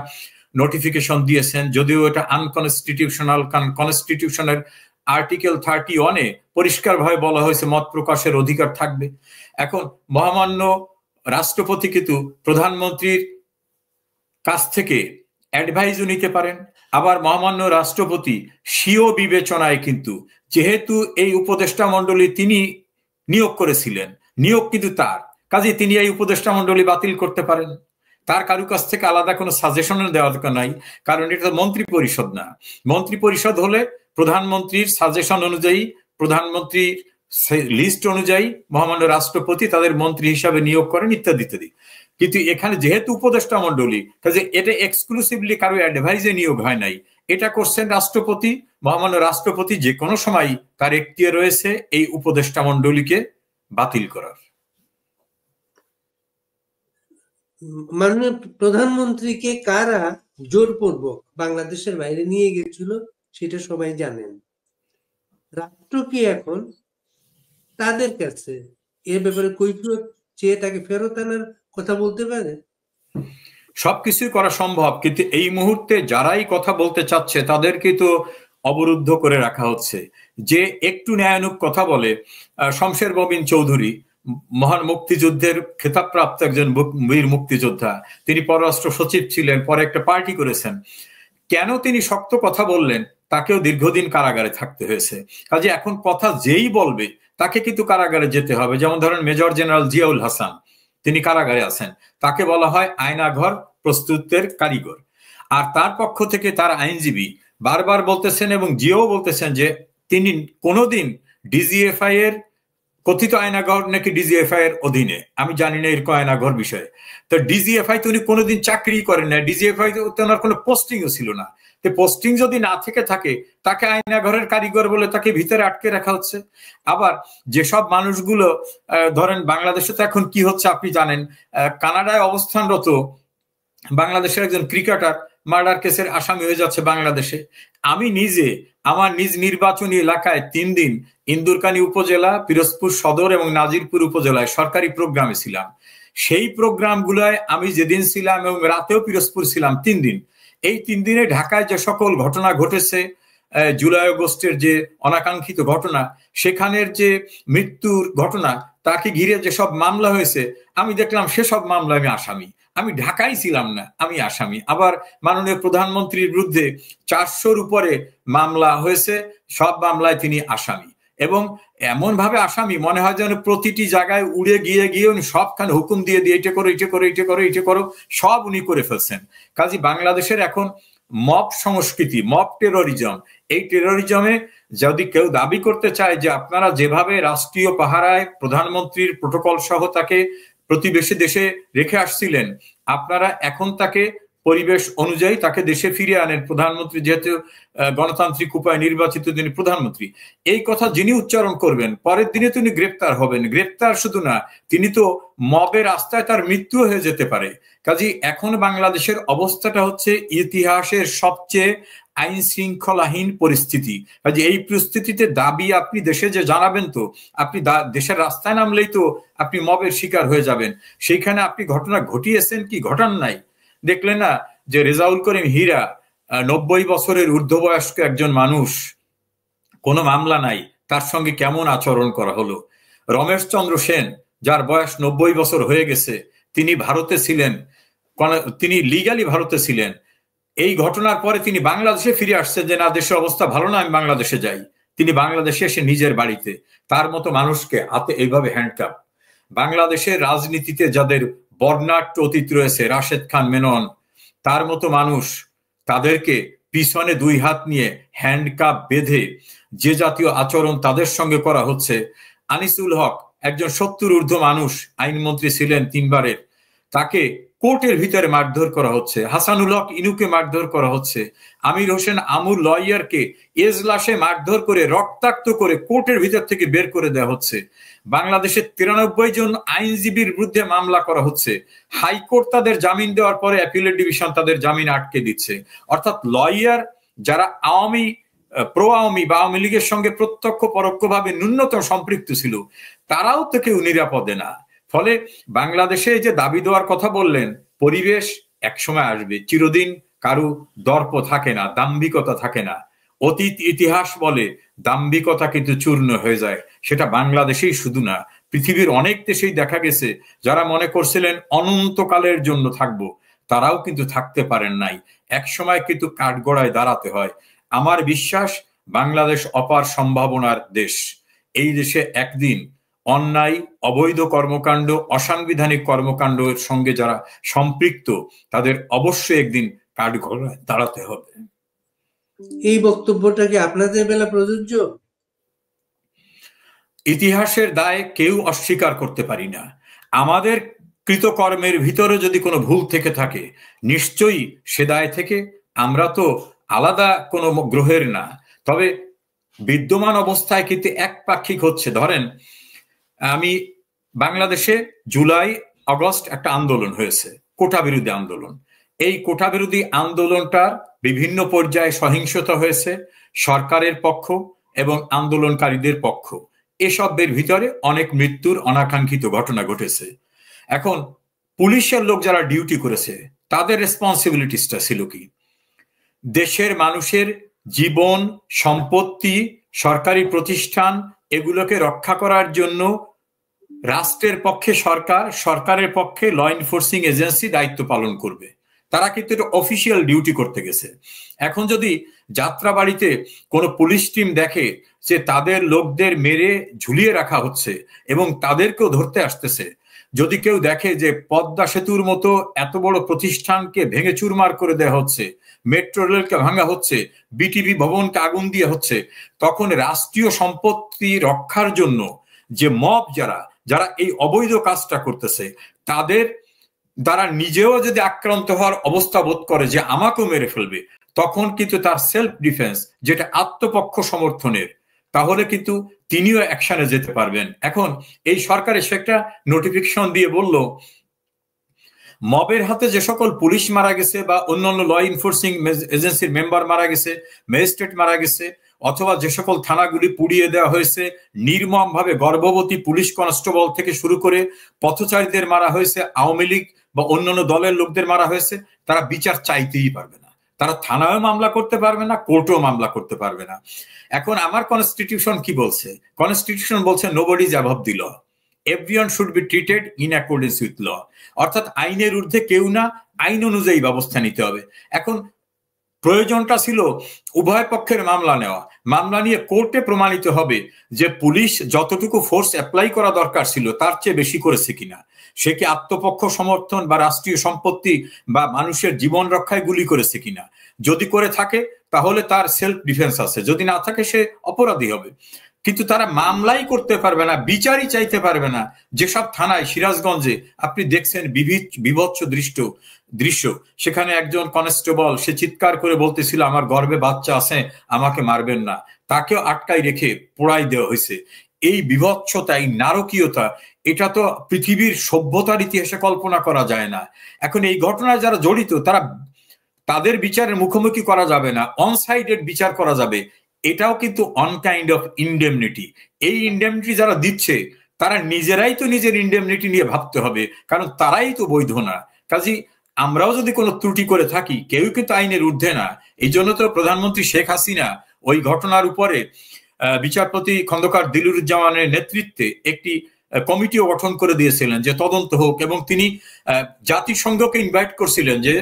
নোটিফিকেশন দিয়েছেন, যদিও এটা আনকনস্টিটিউশনাল। কারণ কনস্টিটিউশনের আর্টিকেল 31-এ পরিষ্কারভাবে বলা হয়েছে মত প্রকাশের অধিকার থাকবে। এখন মহামান্য রাষ্ট্রপতি কিন্তু প্রধানমন্ত্রীর কাছ থেকে অ্যাডভাইসও নিতে পারেন। আবার মহামান্য রাষ্ট্রপতি স্বীয় বিবেচনায় কিন্তু, যেহেতু এই উপদেষ্টা মণ্ডলী তিনি নিয়োগ করেছিলেন, নিয়োগ কিন্তু তার, কাজে তিনি এই উপদেষ্টা মণ্ডলী বাতিল করতে পারেন। তার কারো কাছ থেকে আলাদা কোনো সাজেশন দেওয়ার দরকার নাই, কারণ এটা মন্ত্রী পরিষদ না। মন্ত্রী পরিষদ হলে প্রধানমন্ত্রীর সাজেশন অনুযায়ী, প্রধানমন্ত্রীর লিস্ট অনুযায়ী মহামান্য রাষ্ট্রপতি তাদের মন্ত্রী হিসাবে নিয়োগ করেন ইত্যাদি ইত্যাদি। কিন্তু এখানে যেহেতু উপদেষ্টা মণ্ডলী, কাজে এটা এক্সক্লুসিভলি কারো অ্যাডভাইজে নিয়োগ হয় নাই, এটা করছেন রাষ্ট্রপতি। মহামান্য রাষ্ট্রপতি যে কোনো সময় তার এখতিয়ার রয়েছে এই উপদেষ্টা মণ্ডলীকে বাতিল করার। মাননীয় প্রধানমন্ত্রীকে কারা জোরপূর্বক বাংলাদেশের বাইরে নিয়ে গেছিল সেটা সবাই জানেন। রাষ্ট্র কি এখন তাদের কাছে এ ব্যাপারে কৈফিয়ত চেয়ে তাকে ফেরত আনার কথা বলতে পারে? সবকিছুই করা সম্ভব, কিন্তু এই মুহূর্তে যারাই কথা বলতে চাচ্ছে তাদেরকে তো অবরুদ্ধ করে রাখা হচ্ছে। যে একটু ন্যায়ানুগ কথা বলে, শমশের মবিন চৌধুরী, মহান মুক্তিযুদ্ধের খেতাবপ্রাপ্ত একজন বীর মুক্তিযোদ্ধা, তিনি পররাষ্ট্র সচিব ছিলেন, পরে একটা পার্টি করেছেন। কেন তিনি শক্ত কথা বললেন, তাকেও দীর্ঘদিন কারাগারে থাকতে হয়েছে। কাজে এখন কথা যেই বলবে তাকে কিন্তু কারাগারে যেতে হবে। যেমন ধরেন মেজর জেনারেল জিয়াউল হাসান, তিনি কারাগারে আছেন, তাকে বলা হয় আয়নাঘর প্রস্তুতের কারিগর। আর তার পক্ষ থেকে তার আইনজীবী বারবার বলতেছেন এবং জিয়াও বলতেছেন যে তিনি কোনোদিন ডিজিএফআই এর কথিত আয়নাঘর নাকি ডিজিএফআই এর অধীনে, আমি জানি না এরকম আয়নাঘর বিষয়ে, তো ডিজিএফআই তো উনি কোনোদিন চাকরি করেন না, ডিজিএফআই তো ওনার কোনো পোস্টিংও ছিল না। তো পোস্টিং যদি না থেকে থাকে, তাকে আয়নাঘরের কারিগর বলে তাকে ভিতরে আটকে রাখা হচ্ছে। আবার যেসব মানুষগুলো ধরেন বাংলাদেশে তো এখন কি হচ্ছে আপনি জানেন, কানাডায় অবস্থানরত বাংলাদেশের একজন ক্রিকেটার মার্ডার কেসের আসামি হয়ে যাচ্ছে বাংলাদেশে। আমি নিজে আমার নিজ নির্বাচনী এলাকায় 3 দিন ইন্দুরকানী উপজেলা, পিরোজপুর সদর এবং নাজিরপুর উপজেলায় সরকারি প্রোগ্রামে ছিলাম। সেই প্রোগ্রামগুলোয় আমি যেদিন ছিলাম এবং রাতেও পিরোজপুর ছিলাম 3 দিন, এই 3 দিনে ঢাকায় যে সকল ঘটনা ঘটেছে, জুলাই আগস্টের যে অনাকাঙ্ক্ষিত ঘটনা, সেখানের যে মৃত্যুর ঘটনা, তাকে ঘিরে যেসব মামলা হয়েছে, আমি দেখলাম সেসব মামলা আমি আসামি। আমি ঢাকায় ছিলাম না, আমি আসামি। আবার মাননীয় প্রধানমন্ত্রীর বিরুদ্ধে 400-র উপরে মামলা হয়েছে, সব মামলায় তিনি আসামি। এবং এমন ভাবে আসামি মনে হয় যেন প্রতিটি জায়গায় উড়ে গিয়ে গিয়ে উনি সবখানে হুকুম দিয়ে দিয়ে এটা করো, এটা করো, এটা করো, এটা করো, সব উনি করে ফেলছেন। কাজে বাংলাদেশের এখন মব সংস্কৃতি, মব টেরোরিজম, এই টেরোরিজমে যদি কেউ দাবি করতে চায় যে আপনারা যেভাবে রাষ্ট্রীয় পাহারায় প্রধানমন্ত্রীর প্রোটোকল সহ তাকে প্রতিবেশী দেশে রেখে আসছিলেন, আপনারা এখন তাকে পরিবেশ অনুযায়ী তাকে দেশে ফিরে আনেন। প্রধানমন্ত্রী যেহেতু গণতান্ত্রিক উপায় নির্বাচিত তিনি প্রধানমন্ত্রী, এই কথা যিনি উচ্চারণ করবেন পরের দিনে তিনি গ্রেপ্তার হবেন। গ্রেপ্তার শুধু না, তিনি তো মবের রাস্তায় তার মৃত্যু হয়ে যেতে পারে। কাজে এখন বাংলাদেশের অবস্থাটা হচ্ছে ইতিহাসের সবচেয়ে আইন শৃঙ্খলাহীন পরিস্থিতি। কাজে এই পরিস্থিতিতে দাবি আপনি দেশে যে জানাবেন, তো আপনি দেশের রাস্তায় নামলেই তো আপনি মবের শিকার হয়ে যাবেন। সেইখানে আপনি ঘটনা ঘটিয়েছেন কি ঘটান নাই, দেখলেন না যে রেজাউল করিম হীরা 90 বছরের ঊর্ধ্ববয়স্ক একজন মানুষ, কোনো মামলা নাই, তার সঙ্গে কেমন আচরণ করা হলো। রমেশ চন্দ্র সেন, যার বয়স 90 বছর হয়ে গেছে, তিনি ভারতে ছিলেন, তিনি লিগালি ভারতে ছিলেন। এই ঘটনার পরে তিনি বাংলাদেশে ফিরে আসছেন যে না, দেশের অবস্থা ভালো না, আমি বাংলাদেশে যাই। তিনি বাংলাদেশে এসে নিজের বাড়িতে তার মতো মানুষকে হাতে এইভাবে হ্যান্ডকাপ। বাংলাদেশের রাজনীতিতে যাদের বর্ণাঢ্য অতীত রয়েছে, রাশেদ খান মেনন, তার মতো মানুষ, তাদেরকে পিছনে 2 হাত নিয়ে হ্যান্ডকাপ বেঁধে যে জাতীয় আচরণ তাদের সঙ্গে করা হচ্ছে। আনিসুল হক একজন 70 ঊর্ধ্ব মানুষ, আইনমন্ত্রী ছিলেন 3 বারের, তাকে কোর্টের ভিতরে মারধর করা হচ্ছে, হাসানুল হক ইনুকে মারধর করা হচ্ছে, আমির হোসেন আমুর লয়ারকে এজলাসে মারধর করে রক্তাক্ত করে কোর্টের ভিতর থেকে বের করে দেওয়া হচ্ছে, বাংলাদেশের 93 জন আইনজীবীর বিরুদ্ধে মামলা করা হচ্ছে, হাইকোর্ট তাদের জামিন দেওয়ার পরে অ্যাপিলেট ডিভিশন তাদের জামিন আটকে দিচ্ছে। অর্থাৎ লয়ার যারা প্রো আওয়ামী বা আওয়ামী লীগের সঙ্গে প্রত্যক্ষ পরোক্ষভাবে ন্যূনতম সম্পৃক্ত ছিল, তারাও তো কেউ নিরাপদে না। ফলে বাংলাদেশে যে দাবি দেওয়ার কথা বললেন, পরিবেশ একসময় আসবে, চিরদিন কারু দর্প থাকে না, দাম্ভিকতা থাকে না। অতীত ইতিহাস বলে দাম্ভিকতা কিন্তু চূর্ণ হয়ে যায়। সেটা বাংলাদেশেই শুধু না, পৃথিবীর অনেক দেশেই দেখা গেছে যারা মনে করছিলেন অনন্তকালের জন্য থাকবো, তারাও কিন্তু থাকতে পারেন নাই। একসময় কিন্তু কাঠগড়ায় দাঁড়াতে হয়। আমার বিশ্বাস বাংলাদেশ অপার সম্ভাবনার দেশ। এই দেশে একদিন অন্যায়, অবৈধ কর্মকাণ্ড, অসাংবিধানিক কর্মকাণ্ডের সঙ্গে যারা সম্পৃক্ত, তাদের অবশ্যই একদিন কাঠগড়ায় দাঁড়াতে হবে। এই বক্তব্যটা কি আপনাদের বেলা প্রযোজ্য? ইতিহাসের দায় কেউ অস্বীকার করতে পারি না। আমাদের কৃতকর্মের ভিতরে যদি কোনো ভুল থেকে থাকে, নিশ্চয়ই সে দায় থেকে আমরা তো আলাদা কোনো গ্রহের না। তবে বিদ্যমান অবস্থায় কিন্তু একপাক্ষিক হচ্ছে। ধরেন, আমি বাংলাদেশে জুলাই আগস্ট একটা আন্দোলন হয়েছে, কোটা বিরোধী আন্দোলন। এই কোটা বিরোধী আন্দোলনটার বিভিন্ন পর্যায়ে সহিংসতা হয়েছে, সরকারের পক্ষ এবং আন্দোলনকারীদের পক্ষ। এসবের ভিতরে অনেক মৃত্যুর অনাকাঙ্ক্ষিত ঘটনা ঘটেছে। এখন পুলিশের লোক যারা ডিউটি করেছে, তাদের রেসপন্সিবিলিটিসটা ছিল কি? দেশের মানুষের জীবন, সম্পত্তি, সরকারি প্রতিষ্ঠান এগুলোকে রক্ষা করার জন্য রাষ্ট্রের পক্ষে সরকার, সরকারের পক্ষে ল এনফোর্সিং এজেন্সি দায়িত্ব পালন করবে। তারা কিন্তু এটা অফিসিয়াল ডিউটি করতে গেছে। এখন যদি যাত্রাবাড়িতে কোনো পুলিশ টিম দেখে যে তাদের লোকদের মেরে ঝুলিয়ে রাখা হচ্ছে এবং তাদেরকেও ধরতে আসতেছে, যদি কেউ দেখে যে পদ্মা সেতুর মতো এত বড় প্রতিষ্ঠানকে ভেঙে চুরমার করে দেওয়া হচ্ছে, মেট্রো রেলকে ভাঙা হচ্ছে, বিটিভি ভবনকে আগুন দিয়ে হচ্ছে, তখন রাষ্ট্রীয় সম্পত্তি রক্ষার জন্য যে মব যারা এই অবৈধ কাজটা করতেছে, তাদের দ্বারা নিজেও যদি আক্রান্ত হওয়ার অবস্থা বোধ করে যে আমাকেও মেরে ফেলবে, তখন কিন্তু তার সেলফ ডিফেন্স, যেটা আত্মপক্ষ সমর্থনের, তাহলে কিন্তু তিনিও অ্যাকশনে যেতে পারবেন। এখন এই সরকার এসে একটা নোটিফিকেশন দিয়ে বলল, মবের হাতে যে সকল পুলিশ মারা গেছে বা অন্যান্য ল এনফোর্সিং এজেন্সির মেম্বার মারা গেছে, ম্যাজিস্ট্রেট মারা গেছে, অথবা যে সকল থানাগুলি পুড়িয়ে দেওয়া হয়েছে, নির্মম ভাবে গর্ভবতী পুলিশ কনস্টেবল থেকে শুরু করে পথচারীদের মারা হয়েছে, আওয়ামী লীগ বা অন্যান্য দলের লোকদের মারা হয়েছে, তারা বিচার চাইতেই পারবে না। তারা থানায়ও মামলা করতে পারবে না, কোর্টেও মামলা করতে পারবে না। এখন আমার কনস্টিটিউশন কি বলছে? কনস্টিটিউশন বলছে nobody is above the law, everyone should be treated in accordance with law. অর্থাৎ আইনের ঊর্ধ্বে কেউ না, আইন অনুযায়ী ব্যবস্থা নিতে হবে। এখন প্রয়োজনটা ছিল উভয় পক্ষের মামলা নেওয়া। মামলা নিয়ে কোর্টে প্রমাণিত হবে যে পুলিশ যতটুকু ফোর্স অ্যাপ্লাই করা দরকার ছিল তার চেয়ে বেশি করেছে কিনা, সে কি আত্মপক্ষ সমর্থন বা রাষ্ট্রীয় সম্পত্তি বা মানুষের জীবন রক্ষায় গুলি করেছে কিনা। যদি করে থাকে তাহলে তার সেলফ ডিফেন্স আছে, যদি না থাকে সে অপরাধী হবে। কিন্তু তারা মামলাই করতে পারবে না, বিচারই চাইতে পারবে না। যেসব থানায়, সিরাজগঞ্জে আপনি দেখছেন বিভৎস দৃশ্য, সেখানে একজন কনস্টেবল সে চিৎকার করে বলতেছিল আমার গর্ভে বাচ্চা আছে, আমাকে মারবেন না, তাকেও আটকাই রেখে পোড়াই দেওয়া হয়েছে। এই বিভৎসতা, এই নারকীয়তা, এটা তো পৃথিবীর সভ্যতার ইতিহাসে কল্পনা করা যায় না। এখন এই ঘটনায় যারা জড়িত তাদের বিচারের মুখোমুখি করা যাবে না, অনসাইডেড বিচার করা যাবে। এটাও কিন্তু অন কাইন্ড অফ ইনডেমনিটি। এই ইনডেমনিটি যারা দিচ্ছে তারা নিজেরাই তো নিজের ইনডেমনিটি নিয়ে ভাবতে হবে, কারণ তারাই তো বৈধ না। কাজী আমরাও যদি কোনো ত্রুটি করে থাকি, কেউ কিন্তু আইনের ঊর্ধ্বে না। এই জন্য তো প্রধানমন্ত্রী শেখ হাসিনা ওই ঘটনার উপরে বিচারপতি খন্দকার দিলুরুজ্জামানের নেতৃত্বে একটি কমিটিও গঠন করে দিয়েছিলেন যে তদন্ত হোক, এবং তিনি জাতিসংঘকে ইনভাইট করছিলেন যে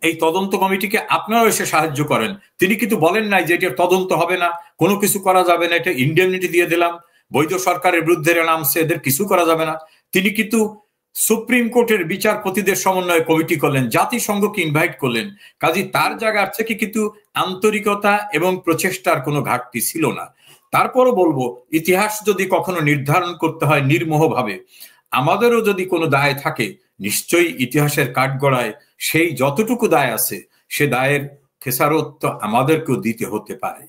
এই তদন্ত কমিটিকে আপনারাও এসে সাহায্য করেন। তিনি কিন্তু বলেন নাই যে এটা তদন্ত হবে না, কোনো কিছু করা যাবে না, এটা ইনডেমনিটি দিয়ে দিলাম, বৈধ সরকারের বিরুদ্ধে নামছে, এদের কিছু করা যাবে না। তিনি কিন্তু সুপ্রিম কোর্টের বিচারপতিদের সমন্বয়ে কমিটি করলেন, জাতিসংঘকে ইনভাইট করলেন। কাজী তার জায়গার থেকে কিন্তু আন্তরিকতা এবং প্রচেষ্টার কোনো ঘাটতি ছিল না। তারপরও বলবো, ইতিহাস যদি কখনো নির্ধারণ করতে হয় নির্মোহভাবে, আমাদেরও যদি কোনো দায় থাকে, নিশ্চয়ই ইতিহাসের কাঠগড়ায় সেই যতটুকু দায় আছে সে দায়ের খেসারত তো আমাদেরকেও দিতে হতে পারে।